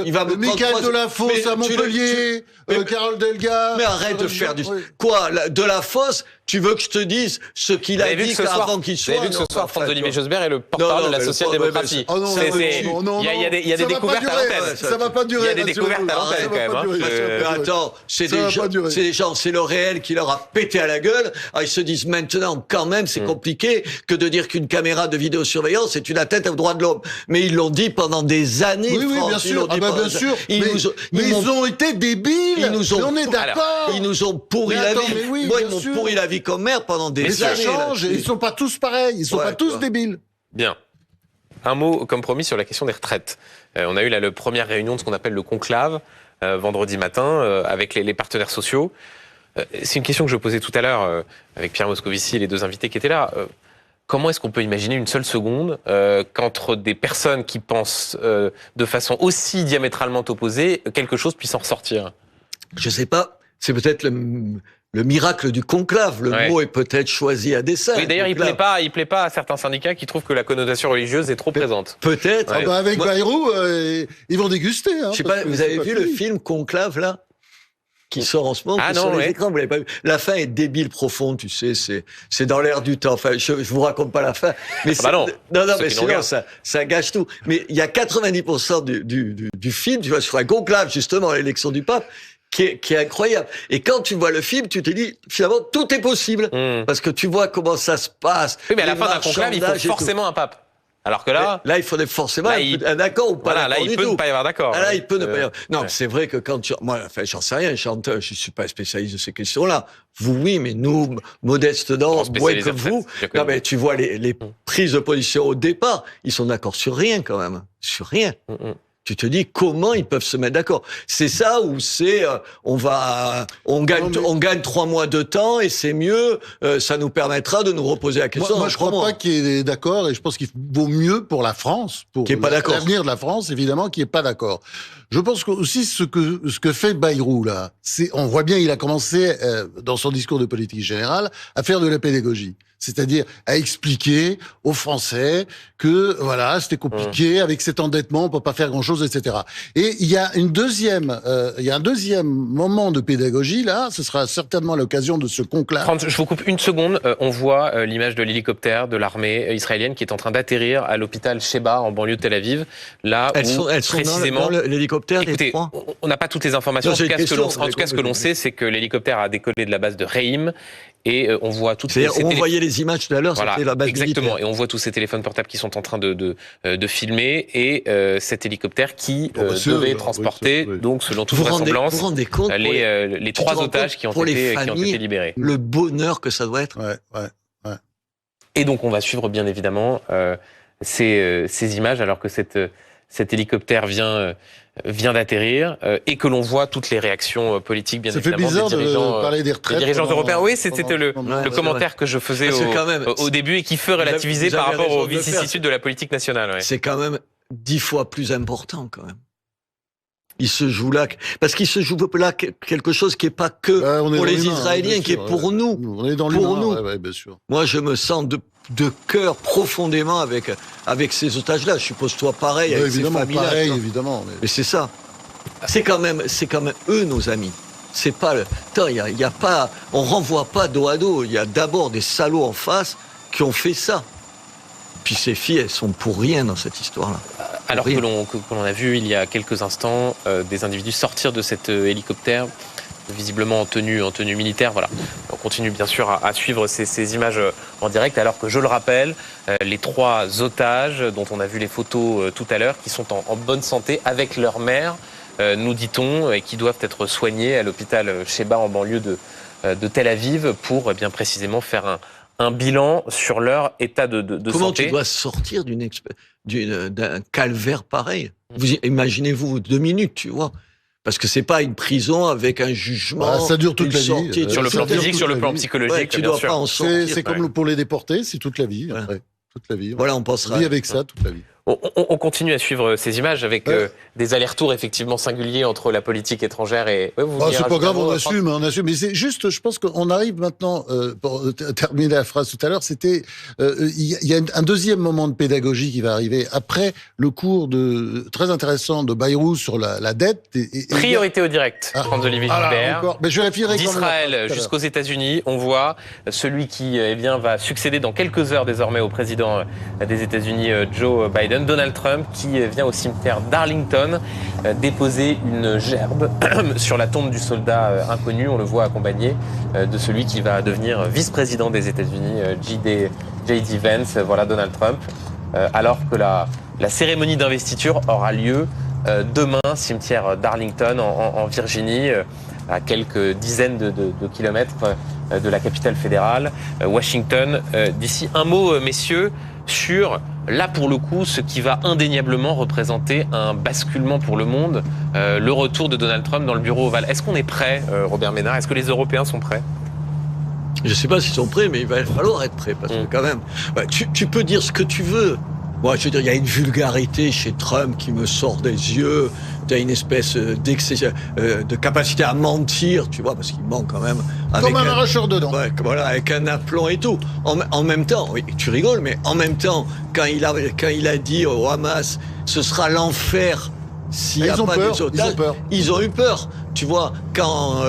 Il va me Michael Delafosse à Montpellier, Carole Delga. Mais arrête de faire quoi, Delafosse, tu veux que je te dise ce qu'il a dit avant qu'il soit? Vous avez vu que ce soir, Franz-Olivier Jospert est le porte-parole de la social-démocratie. Il y a des découvertes à l'antenne. Ça va pas durer. Il y a des découvertes à l'antenne, quand même. Attends, c'est des gens, c'est le réel qui leur a pété à la gueule. Alors, ils se disent maintenant, quand même, c'est compliqué que de dire qu'une caméra de vidéosurveillance c'est une atteinte aux droits de l'homme. Mais ils l'ont dit pendant des années. Oui, bien sûr. Bien sûr. Mais ils ont été débiles. On est d'accord. Ils nous ont pourri la vie. Moi, ils m'ont pourri la vie comme maire pendant des années. Mais ça change. Ils sont pas tous pareils. Ils sont pas tous débiles. Bien. Un mot, comme promis, sur la question des retraites. On a eu la première réunion de ce qu'on appelle le conclave, vendredi matin, avec les partenaires sociaux. C'est une question que je posais tout à l'heure avec Pierre Moscovici et les 2 invités qui étaient là. Comment est-ce qu'on peut imaginer une seule seconde qu'entre des personnes qui pensent de façon aussi diamétralement opposée, quelque chose puisse en ressortir? Je sais pas. C'est peut-être le miracle du conclave. Le mot est peut-être choisi à dessein. Oui, d'ailleurs, il plaît pas à certains syndicats qui trouvent que la connotation religieuse est trop présente. Peut-être. Avec Bayrou, ils vont déguster. Je sais pas, vous avez vu le film Conclave, là? Qui sort en ce moment sur les écrans, vous l'avez pas vu. La fin est débile profonde, tu sais, c'est dans l'air du temps. Enfin, je vous raconte pas la fin. Mais non, mais sinon, ça gâche tout. Mais il y a 90% du film, tu vois, sur un conclave, justement, l'élection du pape, qui est incroyable. Et quand tu vois le film, tu te dis, finalement, tout est possible. Parce que tu vois comment ça se passe. Oui, mais à la fin d'un conclave, il faut forcément un pape. Alors que là il faudrait forcément un accord ou pas. Voilà, là, il peut ne pas y avoir d'accord. Là, il peut ne pas y avoir. Non, c'est vrai que quand moi, enfin, j'en sais rien, chanteur, je suis pas spécialiste de ces questions-là. Vous, oui, mais nous, modestes dedans, moins que vous. Non, mais tu vois les prises de position au départ, ils sont d'accord sur rien, quand même. Sur rien. Tu te dis comment ils peuvent se mettre d'accord. C'est ça ou c'est on gagne 3 mois de temps et c'est mieux. Ça nous permettra de nous reposer la question. Moi je crois pas qu'il est d'accord et je pense qu'il vaut mieux pour la France, pour l'avenir de la France évidemment, qui est pas d'accord. Je pense que aussi ce que fait Bayrou là, on voit bien il a commencé dans son discours de politique générale à faire de la pédagogie. C'est-à-dire à expliquer aux Français que voilà, c'était compliqué avec cet endettement, on peut pas faire grand-chose, etc. Et il y a un deuxième moment de pédagogie là. Ce sera certainement l'occasion de ce conclave. Franz, je vous coupe une seconde. On voit l'image de l'hélicoptère de l'armée israélienne qui est en train d'atterrir à l'hôpital Sheba en banlieue de Tel Aviv. Là elles sont précisément dans l'hélicoptère. Écoutez, on n'a pas toutes les informations. En tout cas, ce que l'on sait, c'est que l'hélicoptère a décollé de la base de Reim. Et on voit toutes ces on voyait les images tout à l'heure, voilà, c'était la base exactement. militaire. Et on voit tous ces téléphones portables qui sont en train de filmer et cet hélicoptère qui devait transporter, donc selon toute vraisemblance, les 3 otages qui ont été libérés. Le bonheur que ça doit être. Ouais. Et donc on va suivre bien évidemment ces images alors que cet hélicoptère vient d'atterrir et que l'on voit toutes les réactions politiques, bien évidemment, des dirigeants européens. Oui, c'était le commentaire que je faisais au début et qui fait relativiser par rapport aux vicissitudes de la politique nationale. Ouais. C'est quand même 10 fois plus important, quand même. Il se joue là, parce qu'il se joue là quelque chose qui est pas que pour les Israéliens, qui est pour nous. On est dans l'humain, ouais, bien sûr. Moi, je me sens de cœur profondément avec ces otages-là. Je suppose toi pareil, avec ces familles-là. Pareil, évidemment. Mais c'est ça. C'est quand même eux, nos amis. C'est pas il y a pas, on renvoie pas dos à dos. Il y a d'abord des salauds en face qui ont fait ça. Puis ces filles, elles sont pour rien dans cette histoire-là. Alors que l'on a vu il y a quelques instants des individus sortir de cet hélicoptère, visiblement en tenue militaire. Voilà. On continue bien sûr à suivre ces images en direct, alors que je le rappelle, les 3 otages dont on a vu les photos tout à l'heure, qui sont en bonne santé avec leur mère, nous dit-on, et qui doivent être soignés à l'hôpital Sheba en banlieue de Tel Aviv pour bien précisément faire un bilan sur leur état de santé. Comment tu dois sortir d'un calvaire pareil? Vous imaginez-vous 2 minutes, tu vois? Parce que c'est pas une prison avec un jugement. Ça dure toute la vie. Sur le plan physique, sur le plan psychologique, ouais, tu dois pas en sortir. C'est comme pour les déportés, c'est toute la vie. Voilà. Après. Toute la vie. Voilà, on pensera. On vit avec ça toute la vie. On continue à suivre ces images avec des allers-retours effectivement singuliers entre la politique étrangère et... c'est pas grave, on assume. Mais c'est juste, je pense qu'on arrive maintenant, pour terminer la phrase tout à l'heure, c'était... Il y a un deuxième moment de pédagogie qui va arriver après le cours très intéressant de Bayrou sur la dette. Priorité au direct, Franz-Olivier Gilbert. Mais je vérifierai d'Israël jusqu'aux États-Unis, on voit celui qui va succéder dans quelques heures désormais au président des États-Unis, Joe Biden, Donald Trump, qui vient au cimetière d'Arlington déposer une gerbe sur la tombe du soldat inconnu. On le voit accompagné de celui qui va devenir vice-président des États-Unis, J.D. Vance, voilà Donald Trump, alors que la cérémonie d'investiture aura lieu demain, cimetière d'Arlington en Virginie, à quelques dizaines de kilomètres de la capitale fédérale, Washington. D'ici un mot, messieurs, sur, là pour le coup, ce qui va indéniablement représenter un basculement pour le monde, le retour de Donald Trump dans le bureau ovale. Est-ce qu'on est prêt, Robert Ménard? Est-ce que les Européens sont prêts? Je ne sais pas s'ils sont prêts, mais il va falloir être prêt, parce que quand même, tu peux dire ce que tu veux. Moi, je veux dire, il y a une vulgarité chez Trump qui me sort des yeux. Il y a une espèce de capacité à mentir, tu vois, parce qu'il ment quand même. Comme un arracheur de dents. Ouais, voilà, avec un aplomb et tout. En même temps, oui, tu rigoles, mais en même temps, quand il a dit au Hamas, ce sera l'enfer s'il n'y a pas des otages, ils ont eu peur. Tu vois, quand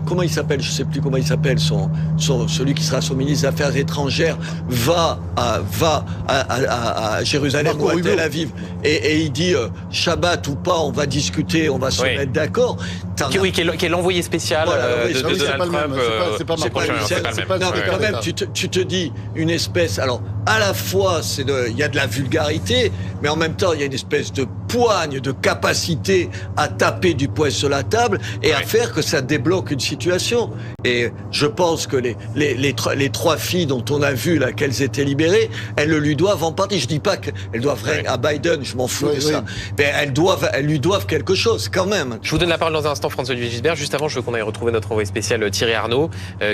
comment il s'appelle, je sais plus comment il s'appelle, celui qui sera son ministre des Affaires étrangères va à Jérusalem ou à Tel Aviv et il dit Shabbat ou pas, on va discuter, on va se mettre d'accord. Qui est l'envoyé spécial de Donald Trump. C'est pas le même. Non, mais quand même, tu te dis une espèce. Alors, à la fois, il y a de la vulgarité, mais en même temps, il y a une espèce de poigne, de capacité à taper du poing sur la table et à faire que ça débloque une situation. Et je pense que les 3 filles dont on a vu là qu'elles étaient libérées, elles le lui doivent en partie. Je dis pas qu'elles doivent rien à Biden, je m'en fous de ça. Mais elles lui doivent quelque chose quand même. Je vous donne la parole dans un instant, Franz-Olivier Gisbert. Juste avant, je veux qu'on aille retrouver notre envoyé spécial Thierry Arnaud,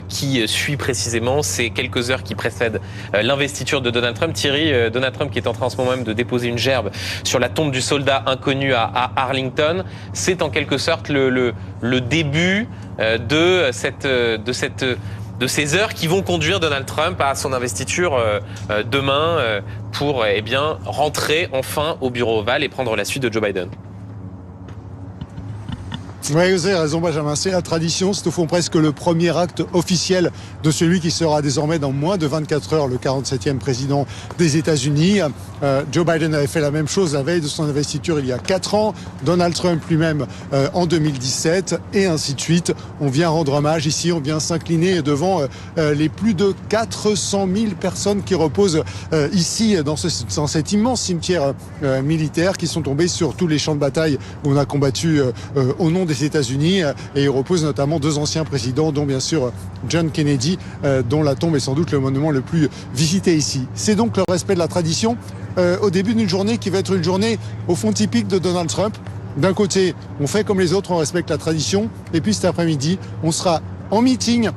qui suit précisément ces quelques heures qui précèdent l'investiture de Donald Trump. Thierry, Donald Trump qui est en train en ce moment même de déposer une gerbe sur la tombe du soldat inconnu à Arlington. C'est en quelque sorte le début de ces heures qui vont conduire Donald Trump à son investiture demain pour rentrer enfin au bureau ovale et prendre la suite de Joe Biden. Oui, vous avez raison, Benjamin. C'est la tradition. C'est au fond presque le premier acte officiel de celui qui sera désormais dans moins de 24 heures le 47e président des États-Unis. Joe Biden avait fait la même chose la veille de son investiture il y a 4 ans. Donald Trump lui-même en 2017 et ainsi de suite. On vient rendre hommage ici, on vient s'incliner devant les plus de 400 000 personnes qui reposent ici dans cet immense cimetière militaire, qui sont tombés sur tous les champs de bataille où on a combattu au nom des États-Unis, et il repose notamment 2 anciens présidents, dont bien sûr John Kennedy, dont la tombe est sans doute le monument le plus visité ici. C'est donc le respect de la tradition au début d'une journée qui va être une journée au fond typique de Donald Trump. D'un côté, on fait comme les autres, on respecte la tradition, et puis cet après-midi, on sera en meeting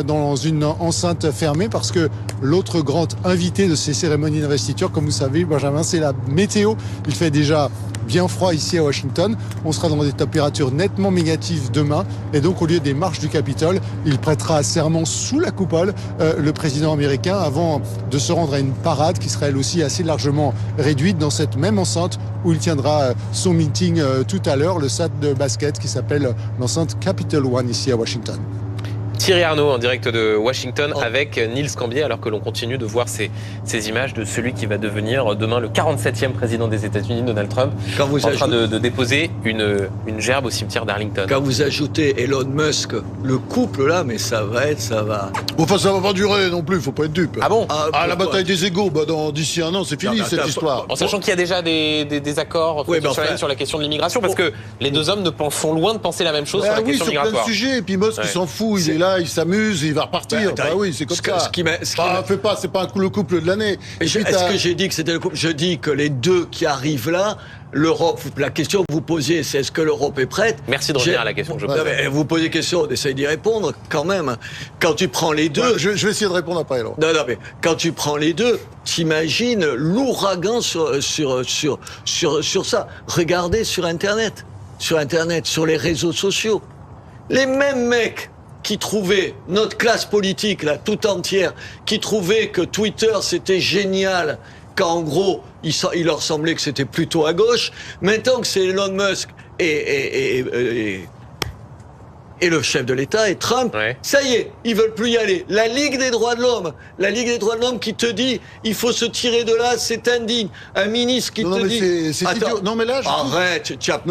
dans une enceinte fermée, parce que l'autre grand invité de ces cérémonies d'investiture, comme vous savez, Benjamin, c'est la météo. Il fait déjà bien froid ici à Washington. On sera dans des températures nettement négatives demain, et donc au lieu des marches du Capitole, il prêtera serment sous la coupole, le président américain, avant de se rendre à une parade qui sera elle aussi assez largement réduite dans cette même enceinte où il tiendra son meeting tout à l'heure, le stade de basket qui s'appelle l'enceinte Capitol One ici à Washington. Thierry Arnaud en direct de Washington avec Niels Cambier, alors que l'on continue de voir ces images de celui qui va devenir demain le 47e président des États-Unis, Donald Trump, en train de déposer une gerbe au cimetière d'Arlington. Quand vous ajoutez Elon Musk, le couple là, mais ça va. Enfin, ça va pas durer non plus, faut pas être dupe. Ah bon? La bataille des égos, d'ici un an, c'est fini cette histoire. En sachant qu'il y a déjà des accords sur la question de l'immigration, parce que les deux hommes sont loin de penser la même chose sur la question migratoire. Plein de sujets, et puis Musk il s'en fout, il est là, il s'amuse, il va repartir. C'est comme ça. C'est pas le couple de l'année. Est-ce que j'ai dit que c'était le couple? Je dis que les deux qui arrivent là, l'Europe, la question que vous posiez, c'est est-ce que l'Europe est prête? Merci de revenir à la question que je pose. Vous posez question, on essaye d'y répondre quand même. Quand tu prends les deux... je vais essayer de répondre après, alors. Non, mais quand tu prends les deux, t'imagines l'ouragan sur ça. Regardez sur Internet, sur les réseaux sociaux. Les mêmes mecs qui trouvaient, notre classe politique, là, tout entière, qui trouvaient que Twitter, c'était génial, qu'en gros, il leur semblait que c'était plutôt à gauche. Maintenant que c'est Elon Musk et le chef de l'État et Trump, ça y est, ils veulent plus y aller. La Ligue des droits de l'homme qui te dit, il faut se tirer de là, c'est indigne. Un ministre qui te dit... c'est idiot. Non, mais là, arrête, tu as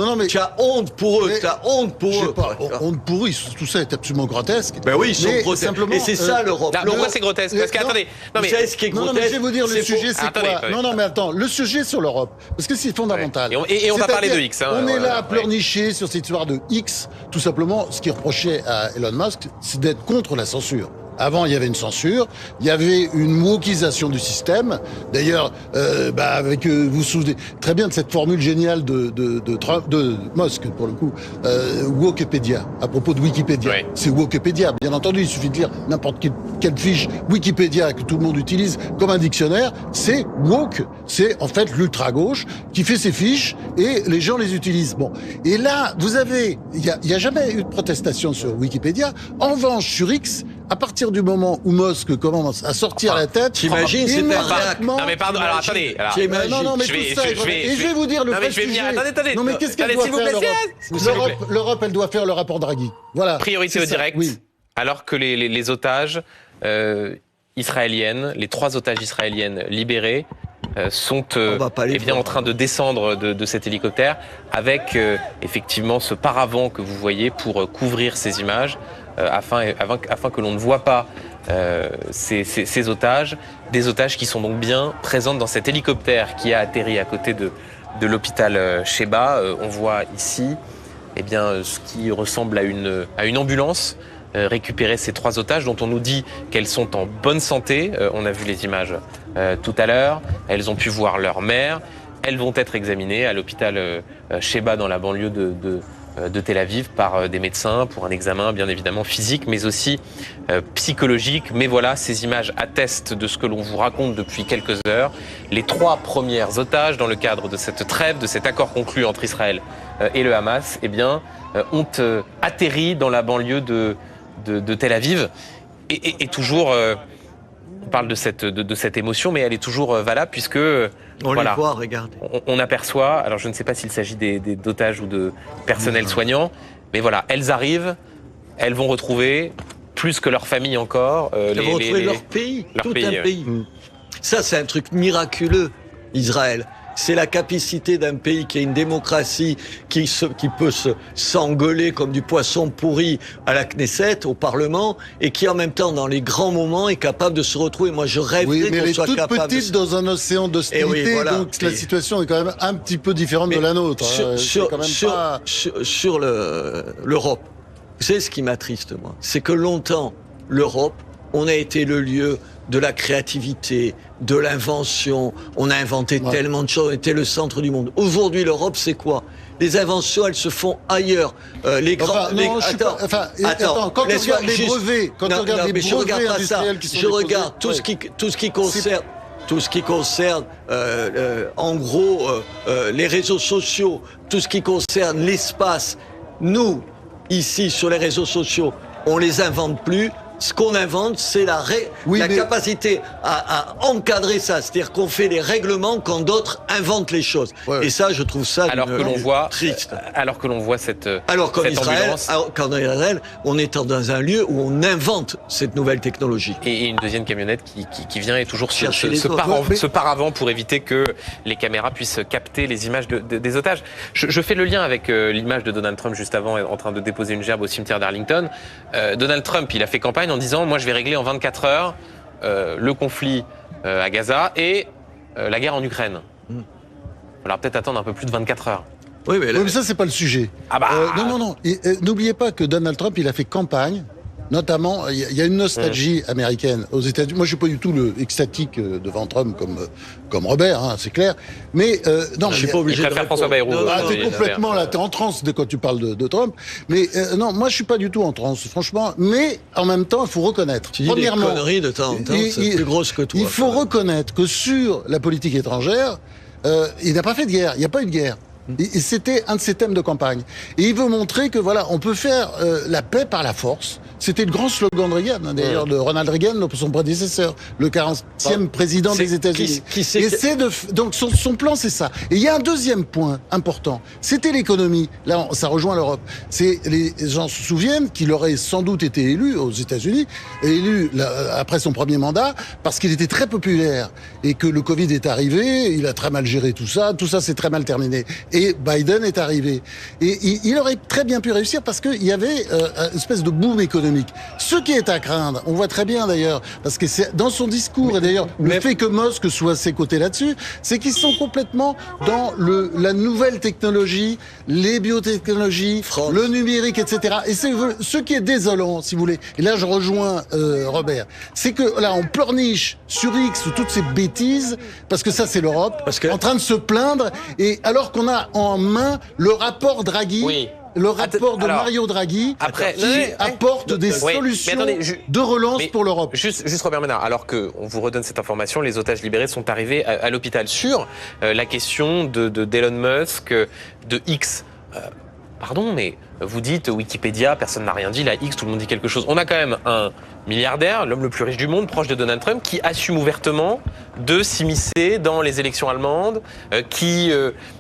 honte pour eux, honte pour eux. Tout ça est absolument grotesque. Ben oui, ils sont grotesques. Et c'est ça l'Europe. Pourquoi c'est grotesque? Parce que, attendez... Vous savez ce qui est grotesque? Non, mais je vais vous dire, le sujet, c'est quoi? Non, mais attends, le sujet sur l'Europe, parce que c'est fondamental. Et on va parler de X. On est là à pleurnicher sur cette histoire de X, tout simplement, ce qui reprochait à Elon Musk, c'est d'être contre la censure. Avant, il y avait une censure, il y avait une wokisation du système. D'ailleurs, vous vous souvenez très bien de cette formule géniale de Musk, pour le coup, Wokipédia, à propos de Wikipédia. Oui. C'est Wokipédia, bien entendu, il suffit de lire n'importe quelle fiche Wikipédia que tout le monde utilise comme un dictionnaire. C'est woke, c'est en fait l'ultra-gauche qui fait ses fiches et les gens les utilisent. Bon. Et là, il y a jamais eu de protestation sur Wikipédia. En revanche, sur X, à partir du moment où Musk commence à sortir la tête, t'imagines, c'est un réac. Non mais pardon, alors attendez. Non, mais tout ça, et je vais vous dire le vrai sujet. Attendez. Non mais qu'est-ce qu'elle doit faire, l'Europe, elle doit faire le rapport Draghi. Voilà. Priorité au direct. Oui. Alors que les otages israéliennes, les 3 otages israéliennes libérées, sont en train de descendre de cet hélicoptère avec effectivement ce paravent que vous voyez pour couvrir ces images. Afin que l'on ne voit pas ces otages, des otages qui sont donc bien présentes dans cet hélicoptère qui a atterri à côté de l'hôpital Sheba. On voit ici ce qui ressemble à une ambulance récupérer ces 3 otages dont on nous dit qu'elles sont en bonne santé. On a vu les images tout à l'heure. Elles ont pu voir leur mère. Elles vont être examinées à l'hôpital Sheba dans la banlieue de Tel Aviv par des médecins pour un examen bien évidemment physique mais aussi psychologique. Mais voilà, ces images attestent de ce que l'on vous raconte depuis quelques heures. Les 3 premières otages dans le cadre de cette trêve, de cet accord conclu entre Israël et le Hamas, ont atterri dans la banlieue de Tel Aviv et toujours on parle de cette émotion mais elle est toujours valable puisque on les voit, regardez. On aperçoit, alors je ne sais pas s'il s'agit d'otages ou de personnel soignant, mais voilà, elles arrivent, elles vont retrouver, plus que leur famille encore, elles vont retrouver leur pays, un pays. Ça, c'est un truc miraculeux, Israël. C'est la capacité d'un pays qui a une démocratie, qui peut s'engueuler comme du poisson pourri à la Knesset, au Parlement, et qui en même temps, dans les grands moments, est capable de se retrouver. Moi, je rêverais qu'on soit capable. Mais elle est toute petite dans un océan d'hostilité, donc la situation est quand même un petit peu différente de la nôtre. Sur l'Europe, vous savez ce qui m'attriste, moi, c'est que longtemps, l'Europe, on a été le lieu de la créativité, de l'invention. On a inventé tellement de choses, on était le centre du monde. Aujourd'hui, l'Europe, c'est quoi? Les inventions, elles se font ailleurs. Les grands... Attends, quand tu regardes les brevets, je regarde pas ça. Je regarde tout ce qui concerne, en gros, les réseaux sociaux, tout ce qui concerne l'espace. Nous, ici, sur les réseaux sociaux, on les invente plus. Ce qu'on invente, c'est la capacité à encadrer ça. C'est-à-dire qu'on fait les règlements quand d'autres inventent les choses. Ouais. Et ça, je trouve ça triste. Alors que l'on voit cette qu'en Israël, on est dans un lieu où on invente cette nouvelle technologie. Et une deuxième camionnette qui vient et toujours ce paravent pour éviter que les caméras puissent capter les images des otages. Je fais le lien avec l'image de Donald Trump juste avant, en train de déposer une gerbe au cimetière d'Arlington. Donald Trump, il a fait campagne en disant « Moi, je vais régler en 24 heures le conflit à Gaza et la guerre en Ukraine. » Il faudra peut-être attendre un peu plus de 24 heures. Oui, mais ça, c'est pas le sujet. Non. N'oubliez pas que Donald Trump, il a fait campagne. Notamment, il y a une nostalgie américaine aux États-Unis. Moi, je suis pas du tout extatique devant Trump comme Robert, hein, c'est clair. Mais non, je suis pas obligé de François Bayrou. T'es complètement là, t'es en transe quand tu parles de Trump. Mais non, moi, je suis pas du tout en transe, franchement. Mais en même temps, il faut reconnaître. Tu dis des conneries de temps en temps, c'est plus grosse que toi. Il faut reconnaître que sur la politique étrangère, il n'a pas fait de guerre. Il n'y a pas eu de guerre. Et c'était un de ses thèmes de campagne. Et il veut montrer que voilà, on peut faire la paix par la force. C'était le grand slogan de Reagan, hein, d'ailleurs, de Ronald Reagan, son prédécesseur, le 40e président des États-Unis. Donc son plan, c'est ça. Et il y a un deuxième point important. C'était l'économie. Là, ça rejoint l'Europe. Les gens se souviennent qu'il aurait sans doute été élu aux États-Unis, après son premier mandat, parce qu'il était très populaire et que le Covid est arrivé. Il a très mal géré tout ça. Tout ça s'est très mal terminé. Et Biden est arrivé. Et il aurait très bien pu réussir parce qu'il y avait une espèce de boom économique. Ce qui est à craindre, on voit très bien d'ailleurs, parce que c'est dans son discours, et d'ailleurs le fait que Musk soit à ses côtés là-dessus, c'est qu'ils sont complètement dans la nouvelle technologie, les biotechnologies, le numérique, etc. Et c'est ce qui est désolant, si vous voulez. Et là, je rejoins Robert. C'est que là, on pleurniche sur X ou toutes ces bêtises, parce que ça, c'est l'Europe, en train de se plaindre, et alors qu'on a en main le rapport Draghi. Oui. Le rapport de Mario Draghi qui apporte des solutions de relance pour l'Europe. Juste Robert Ménard, alors qu'on vous redonne cette information, les otages libérés sont arrivés à l'hôpital. Sur la question d'Elon Musk, de X. Pardon, mais vous dites Wikipédia, personne n'a rien dit, la X, tout le monde dit quelque chose. On a quand même un milliardaire, l'homme le plus riche du monde, proche de Donald Trump, qui assume ouvertement de s'immiscer dans les élections allemandes, qui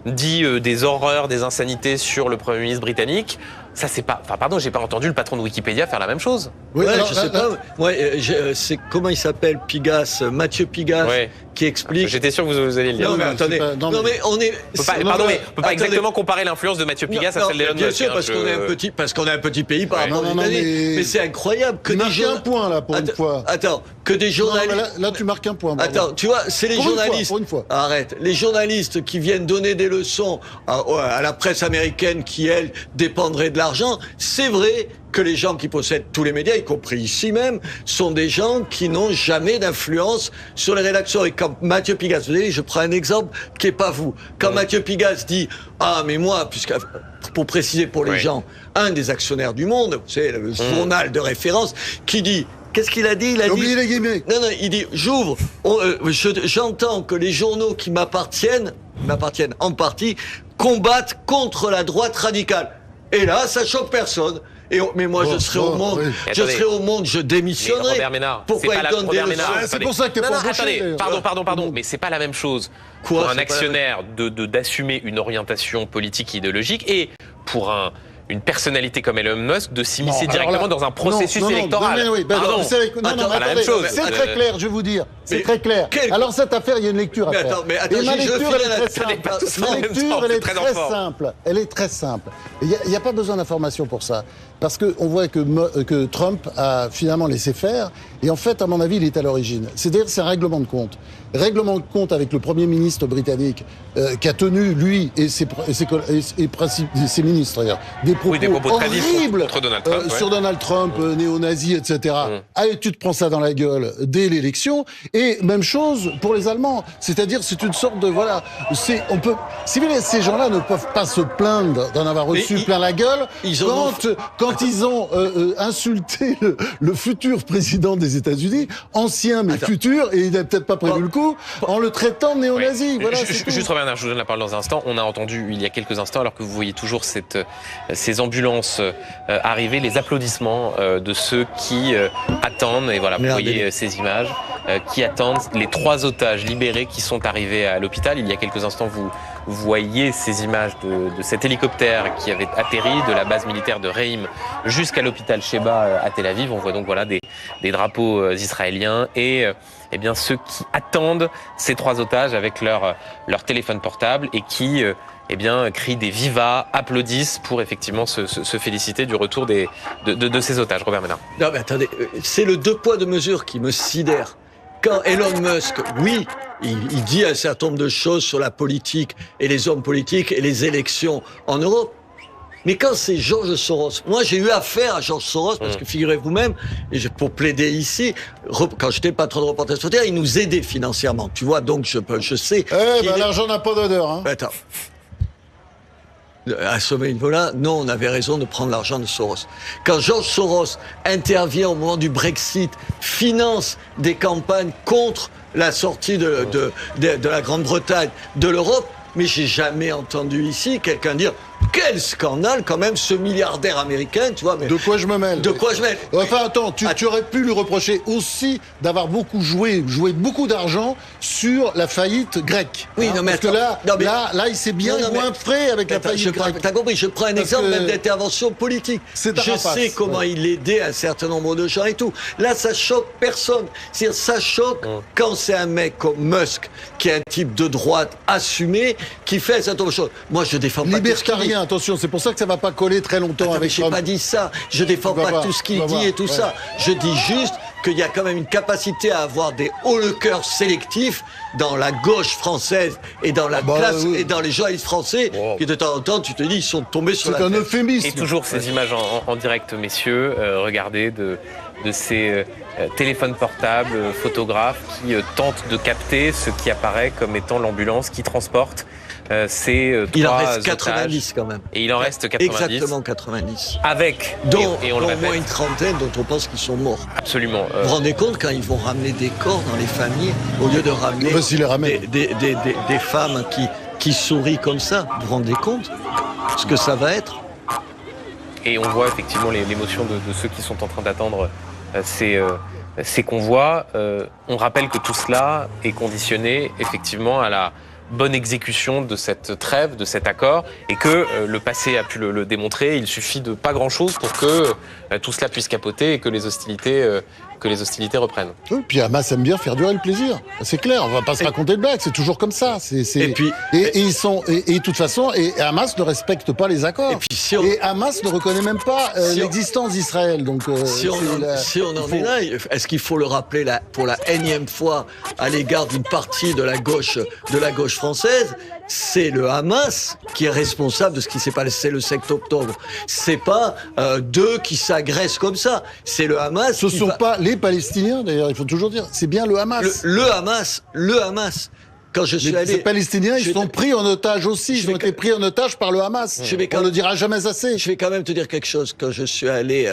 dit des horreurs, des insanités sur le Premier ministre britannique. Ça, c'est pas... Enfin, pardon, j'ai pas entendu le patron de Wikipédia faire la même chose. Oui, alors, je sais pas. Moi, c'est comment il s'appelle, Pigas, Mathieu Pigas, qui explique... J'étais sûr que vous alliez le dire. Non, mais attendez. Non, mais on est... Pardon, mais on peut pas exactement comparer l'influence de Mathieu Pigas à celle d'Elon Musk. Bien sûr, parce qu'on est un petit pays par rapport aux États-Unis. Mais c'est incroyable que des gens... un point, là, pour une fois. Attends, que des journalistes... Là, tu marques un point. Attends, tu vois, c'est les journalistes... Pour une fois. Arrête. Les journalistes qui viennent donner des leçons à la presse américaine qui, elle, dépendrait de l'argent, c'est vrai que les gens qui possèdent tous les médias, y compris ici même, sont des gens qui n'ont jamais d'influence sur les rédactions. Et quand Mathieu Pigas, vous savez, je prends un exemple qui est pas vous. Quand Mathieu Pigas dit « Ah, mais moi, pour préciser pour les gens, un des actionnaires du Monde, vous savez, le journal de référence, qui dit... Qu'est-ce qu'il a dit? Il a dit... les guillemets. Non, il dit, j'ouvre, j'entends que les journaux qui m'appartiennent en partie, combattent contre la droite radicale. Et là, ça choque personne. Mais moi, je serai au Monde, je démissionnerai. Robert Ménard, pourquoi il donne des leçons? C'est pour ça que t'es pas embauché. Pardon, mais c'est pas la même chose pour un actionnaire d'assumer une orientation politique idéologique et pour une personnalité comme Elon Musk de s'immiscer directement dans un processus électoral. Pardon. C'est très clair, je vais vous dire. C'est très clair. Alors cette affaire, il y a une lecture à faire. Et ma lecture, elle est très simple. Ma lecture, elle est très simple. Elle est très simple. Il n'y a pas besoin d'informations pour ça. Parce qu'on voit que Trump a finalement laissé faire. Et en fait, à mon avis, il est à l'origine. C'est-à-dire, c'est un règlement de compte. Règlement de compte avec le Premier ministre britannique qui a tenu, lui et ses ministres, d'ailleurs, des propos horribles contre Donald Trump, sur Donald Trump, néo-nazi, etc. Allez, tu te prends ça dans la gueule dès l'élection. Et même chose pour les Allemands. C'est-à-dire, c'est une sorte de... Voilà, si vous voulez, ces gens-là ne peuvent pas se plaindre d'en avoir reçu plein la gueule quand quand ils ont insulté le futur président des États-Unis, ancien mais futur, et il n'a peut-être pas prévu le coup, en le traitant de néo-nazi. Voilà, juste Robert Bernard, je vous donne la parole dans un instant. On a entendu il y a quelques instants, alors que vous voyez toujours ces ambulances arriver, les applaudissements de ceux qui attendent, et voilà, vous voyez ces images, qui attendent les 3 otages libérés qui sont arrivés à l'hôpital. Il y a quelques instants, vous voyez ces images de cet hélicoptère qui avait atterri de la base militaire de Reim jusqu'à l'hôpital Sheba à Tel Aviv. On voit donc voilà des drapeaux israéliens et eh bien ceux qui attendent ces 3 otages avec leur téléphone portable et qui eh bien crient des vivas, applaudissent pour effectivement se féliciter du retour de ces otages. Robert Ménard. Non mais attendez, c'est le 2 poids 2 mesures qui me sidère. Quand Elon Musk, oui, il dit un certain nombre de choses sur la politique et les hommes politiques et les élections en Europe. Mais quand c'est George Soros, moi j'ai eu affaire à George Soros parce que figurez-vous même, pour plaider ici, quand j'étais patron de Reporters sans frontières, il nous aidait financièrement. Tu vois, donc je sais. L'argent n'a pas d'odeur. Hein. Attends. À ce niveau-là, non, on avait raison de prendre l'argent de Soros. Quand George Soros intervient au moment du Brexit, finance des campagnes contre la sortie de la Grande-Bretagne de l'Europe, mais j'ai jamais entendu ici quelqu'un dire quel scandale quand même ce milliardaire américain, tu vois. Mais de quoi je me mêle? De quoi je mêle? Enfin attends, tu aurais pu lui reprocher aussi d'avoir beaucoup joué beaucoup d'argent sur la faillite grecque. Oui, non mais parce que là, il s'est bien frais avec la faillite grecque. T'as compris? Je prends un exemple même d'intervention politique. Je sais comment il aidait un certain nombre de gens et tout. Là, ça choque personne. C'est-à-dire, ça choque quand c'est un mec comme Musk, qui est un type de droite assumé, qui fait un certain nombre de choses. Moi, je défends pas libertarien, attention, c'est pour ça que ça va pas coller très longtemps avec Trump. J'ai pas dit ça. Je défends pas tout ce qu'il dit et tout ça. Je dis juste qu'il y a quand même une capacité à avoir des hauts-le-cœur sélectifs dans la gauche française et dans la classe et dans les journalistes français qui de temps en temps, tu te dis, ils sont tombés sur la tête. C'est un euphémisme. Et toujours ces images en direct, messieurs. Regardez de ces téléphones portables, photographes qui tentent de capter ce qui apparaît comme étant l'ambulance qui transporte ces 3 Il en reste 90 otages, quand même. Et il en reste 90. Exactement 90. Avec, dont et on le au répète, moins une trentaine dont on pense qu'ils sont morts. Absolument. Vous vous rendez compte quand ils vont ramener des corps dans les familles, au lieu de ramener des femmes qui sourient comme ça, vous vous rendez compte ce que ça va être? Et on voit effectivement l'émotion de ceux qui sont en train d'attendre ces convois. On rappelle que tout cela est conditionné effectivement à la bonne exécution de cette trêve, de cet accord, et que le passé a pu le démontrer. Il suffit de pas grand-chose pour que tout cela puisse capoter et que les hostilités reprennent. Oui, puis Hamas aime bien faire durer le plaisir. C'est clair, on va pas se raconter de blagues, c'est toujours comme ça. Et de toute façon, Hamas ne respecte pas les accords. Et Hamas ne reconnaît même pas l'existence d'Israël. Donc, si on en est là, est-ce qu'il faut le rappeler pour la énième fois à l'égard d'une partie de la gauche française? C'est le Hamas qui est responsable de ce qui s'est passé le 7 octobre. C'est pas d'eux qui s'agressent comme ça. C'est le Hamas. Ce sont pas les Palestiniens, d'ailleurs, il faut toujours dire. C'est bien le Hamas. Le Hamas. Quand je suis allé, les Palestiniens, ils sont pris en otage aussi. Ils ont été pris en otage par le Hamas. On le dira jamais assez. Je vais quand même te dire quelque chose. Quand je suis allé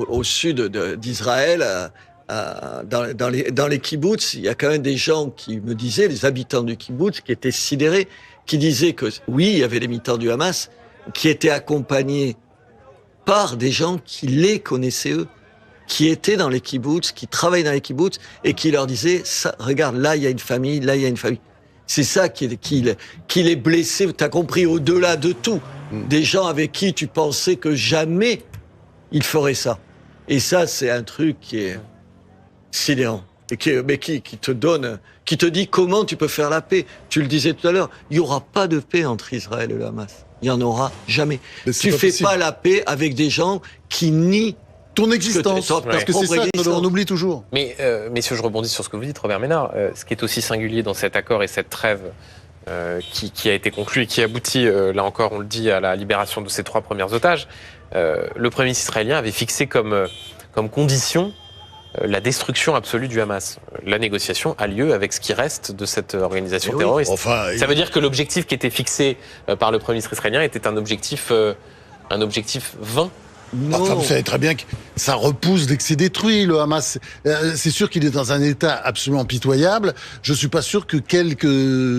au sud d'Israël, dans les kibboutz, il y a quand même des gens qui me disaient, les habitants du kibboutz, qui étaient sidérés, qui disaient que oui, il y avait les militants du Hamas, qui étaient accompagnés par des gens qui les connaissaient eux, qui étaient dans les kibboutz, qui travaillaient dans les kibboutz, et qui leur disaient, ça, regarde, là il y a une famille, là il y a une famille. C'est ça qui les blessait, t'as compris, au-delà de tout. Des gens avec qui tu pensais que jamais ils feraient ça. Et ça, c'est un truc qui est sidérant. Et qui te dit comment tu peux faire la paix. Tu le disais tout à l'heure, il n'y aura pas de paix entre Israël et le Hamas. Il n'y en aura jamais. Tu fais pas la paix avec des gens qui nient ton existence. Parce que c'est ça qu'on oublie toujours. Mais, messieurs, je rebondis sur ce que vous dites, Robert Ménard. Ce qui est aussi singulier dans cet accord et cette trêve qui a été conclue et qui aboutit, là encore, on le dit, à la libération de ces 3 premiers otages, le Premier ministre israélien avait fixé comme condition la destruction absolue du Hamas. La négociation a lieu avec ce qui reste de cette organisation terroriste. Ça veut dire que l'objectif qui était fixé par le Premier ministre israélien était un objectif vain. Non. Enfin, vous savez très bien que ça repousse dès que c'est détruit, le Hamas. C'est sûr qu'il est dans un état absolument pitoyable. Je suis pas sûr que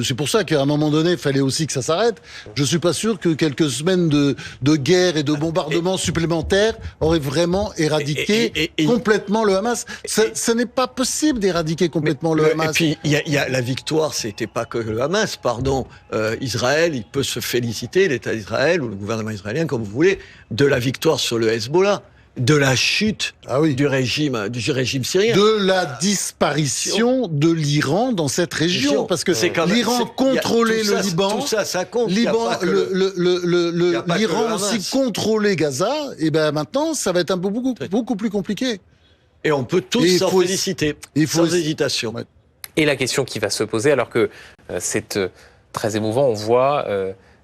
c'est pour ça qu'à un moment donné, il fallait aussi que ça s'arrête. Je suis pas sûr que quelques semaines de guerre et de bombardements supplémentaires auraient vraiment éradiqué complètement le Hamas. Ce n'est pas possible d'éradiquer complètement le Hamas. Et puis, il y a la victoire, c'était pas que le Hamas, pardon. Israël, il peut se féliciter, l'État d'Israël ou le gouvernement israélien, comme vous voulez, de la victoire sur le Hezbollah, de la chute du régime syrien, de la disparition de l'Iran dans cette région, parce que l'Iran contrôlait le Liban, tout ça compte. L'Iran aussi contrôlait Gaza, et ben maintenant ça va être beaucoup plus compliqué. Et on peut tous s'en féliciter, sans hésitation. Ouais. Et la question qui va se poser, alors que c'est très émouvant, on voit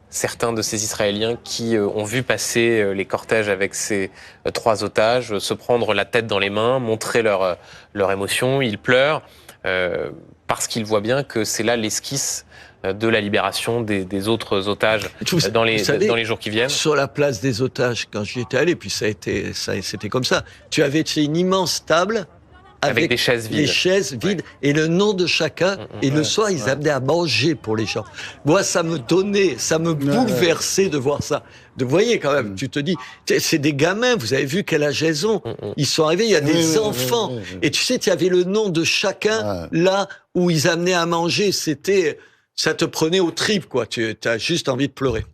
certains de ces Israéliens qui ont vu passer les cortèges avec ces 3 otages se prendre la tête dans les mains, montrer leur émotion, ils pleurent, parce qu'ils voient bien que c'est là l'esquisse de la libération des autres otages dans les jours qui viennent. Sur la place des otages, quand j'y étais allé, puis c'était comme ça, tu avais une immense table avec des chaises vides. Les chaises vides et le nom de chacun. Et le soir, ils amenaient à manger pour les gens. Moi, ça me bouleversait de voir ça. Vous voyez quand même, tu te dis, c'est des gamins, vous avez vu quel âge elles ont. Ils sont arrivés, il y a des enfants. Et tu sais, il y avait le nom de chacun là où ils amenaient à manger. Ça te prenait aux tripes, quoi. Tu as juste envie de pleurer.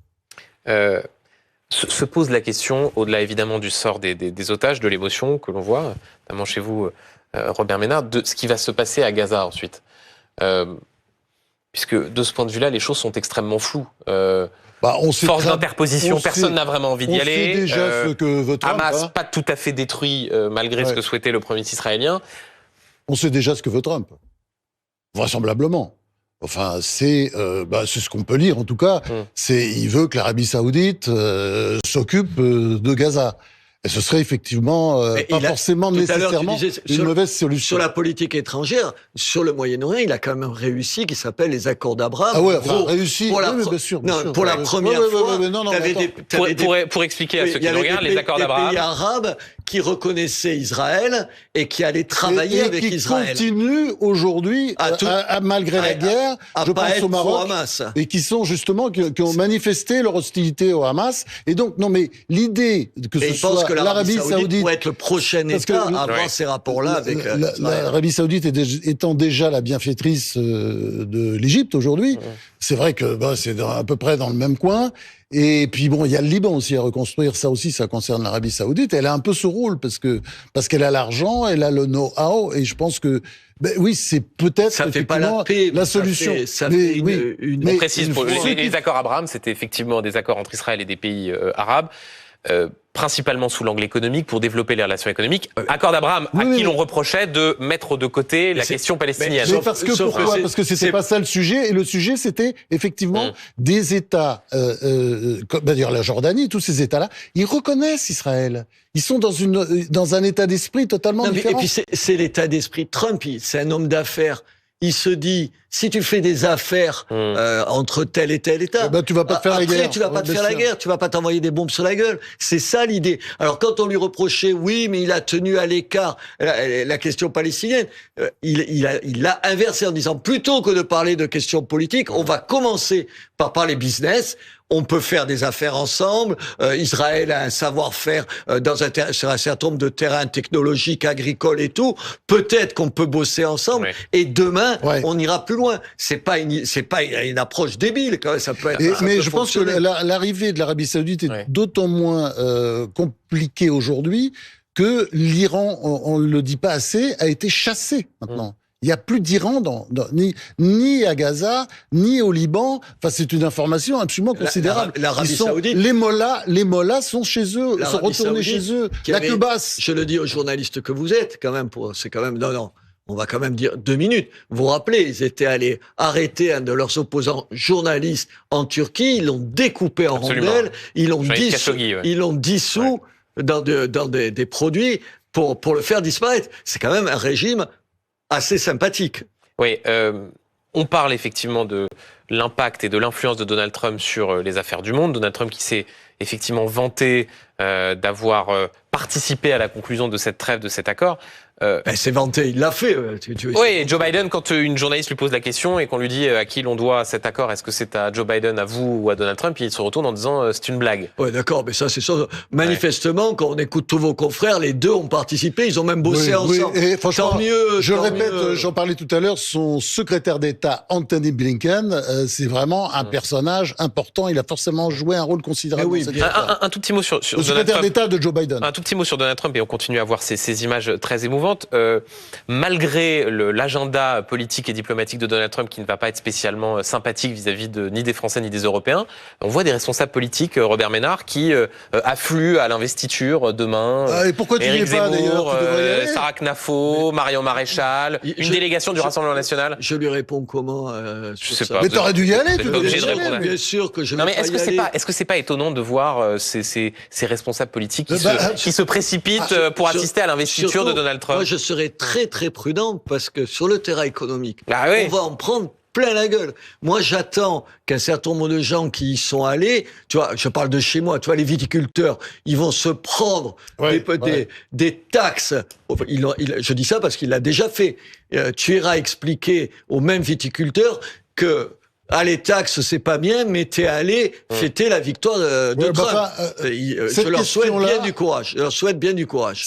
Se pose la question, au-delà évidemment du sort des otages, de l'émotion que l'on voit, notamment chez vous, Robert Ménard, de ce qui va se passer à Gaza ensuite. Puisque de ce point de vue-là, les choses sont extrêmement floues. Force d'interposition, personne n'a vraiment envie d'y aller. On sait déjà ce que veut Trump. Hamas, pas tout à fait détruit, malgré ce que souhaitait le Premier ministre israélien. On sait déjà ce que veut Trump. Vraisemblablement. Enfin, c'est ce qu'on peut lire en tout cas. Il veut que l'Arabie Saoudite s'occupe de Gaza. Et ce serait effectivement pas forcément nécessairement une mauvaise solution. Sur la politique étrangère, sur le Moyen-Orient, il a quand même réussi, qui s'appelle les accords d'Abraham. Ah ouais, enfin, réussi. Bien sûr. Pour la première fois, pour expliquer à ceux qui nous regardent, les accords d'Abraham. Des pays arabes qui reconnaissaient Israël et qui allaient travailler avec Israël. Qui continuent aujourd'hui, malgré la guerre, je pense au Maroc, et qui sont justement, qui ont manifesté leur hostilité au Hamas. Et donc, non mais l'idée que ce soit l'Arabie Saoudite pourrait être le prochain État à avoir ces rapports-là avec l'Arabie Saoudite étant déjà la bienfaitrice de l'Égypte aujourd'hui, c'est vrai que c'est à peu près dans le même coin. Et puis bon, il y a le Liban aussi à reconstruire. Ça aussi, ça concerne l'Arabie Saoudite. Elle a un peu ce rôle parce qu'elle a l'argent, elle a le know-how, et je pense que oui, c'est peut-être ça fait pas la paix, la solution. On précise pour les accords Abraham, c'était effectivement des accords entre Israël et des pays arabes. Principalement sous l'angle économique, pour développer les relations économiques. Accord d'Abraham, qui l'on reprochait de mettre de côté la question palestinienne. Pourquoi ? Parce que c'était pas ça le sujet, et le sujet c'était effectivement des États, d'ailleurs la Jordanie, tous ces États-là, ils reconnaissent Israël. Ils sont dans un état d'esprit totalement différent. Et puis c'est l'état d'esprit de Trump, c'est un homme d'affaires. Il se dit, si tu fais des affaires entre tel et tel État, tu vas pas te faire la guerre. Tu vas pas te faire la guerre, tu vas pas t'envoyer des bombes sur la gueule. C'est ça l'idée. Alors quand on lui reprochait, oui, mais il a tenu à l'écart la question palestinienne, il l'a inversé en disant, plutôt que de parler de questions politiques, on va commencer par parler business. On peut faire des affaires ensemble. Israël a un savoir-faire sur un certain nombre de terrains technologiques, agricoles et tout. Peut-être qu'on peut bosser ensemble. Et demain, on ira plus loin. C'est pas une approche débile quand même. Ça peut être. Mais je pense que l'arrivée de l'Arabie Saoudite est d'autant moins compliquée aujourd'hui que l'Iran, on le dit pas assez, a été chassé maintenant. Il n'y a plus d'Iran ni à Gaza, ni au Liban. Enfin, c'est une information absolument considérable. L'Arabie Saoudite. Les mollahs sont chez eux, sont retournés chez eux. La queue basse. Je le dis aux journalistes que vous êtes, quand même, non. On va quand même dire 2 minutes. Vous vous rappelez, ils étaient allés arrêter un de leurs opposants journalistes en Turquie. Ils l'ont découpé en rondelles. Ils l'ont dissous dans des produits pour le faire disparaître. C'est quand même un régime assez sympathique. Oui, on parle effectivement l'impact et de l'influence de Donald Trump sur les affaires du monde. Donald Trump qui s'est effectivement vanté d'avoir participé à la conclusion de cette trêve, de cet accord. C'est vanté, il l'a fait. Oui, Joe Biden, quand une journaliste lui pose la question et qu'on lui dit à qui l'on doit cet accord, est-ce que c'est à Joe Biden, à vous ou à Donald Trump, il se retourne en disant c'est une blague. Oui, d'accord, mais ça c'est sûr. Manifestement, quand on écoute tous vos confrères, les deux ont participé, ils ont même bossé ensemble. Et franchement, tant mieux. Je le répète, j'en parlais tout à l'heure, son secrétaire d'État, Anthony Blinken, c'est vraiment un personnage important. Il a forcément joué un rôle considérable. Oui, un tout petit mot sur le secrétaire d'État de Joe Biden. Un tout petit mot sur Donald Trump et on continue à voir ces images très émouvantes. Malgré l'agenda politique et diplomatique de Donald Trump qui ne va pas être spécialement sympathique vis-à-vis ni des Français ni des Européens, on voit des responsables politiques, Robert Ménard, qui affluent à l'investiture demain. Et pourquoi tu n'y es pas d'ailleurs? Sarah Knafo, Marion Maréchal, une délégation du Rassemblement National. Je lui réponds comment je sais pas. Mais t'aurais dû y aller. Tu obligé de répondre. Bien sûr que je. Non mais est-ce que c'est pas étonnant de voir ces responsables politiques qui se précipitent pour assister à l'investiture de Donald Trump? Moi, je serais très très prudent parce que sur le terrain économique, on va en prendre plein la gueule. Moi, j'attends qu'un certain nombre de gens qui y sont allés, tu vois, je parle de chez moi, tu vois, les viticulteurs, ils vont se prendre des taxes. Je dis ça parce qu'il l'a déjà fait. Tu iras expliquer aux mêmes viticulteurs que les taxes, c'est pas bien, mais t'es allé fêter la victoire de Trump. Je leur souhaite bien du courage. Je leur souhaite bien du courage.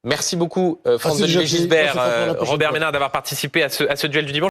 Merci beaucoup, Franz-Olivier Gisbert, Robert Ménard, d'avoir participé à ce duel du dimanche.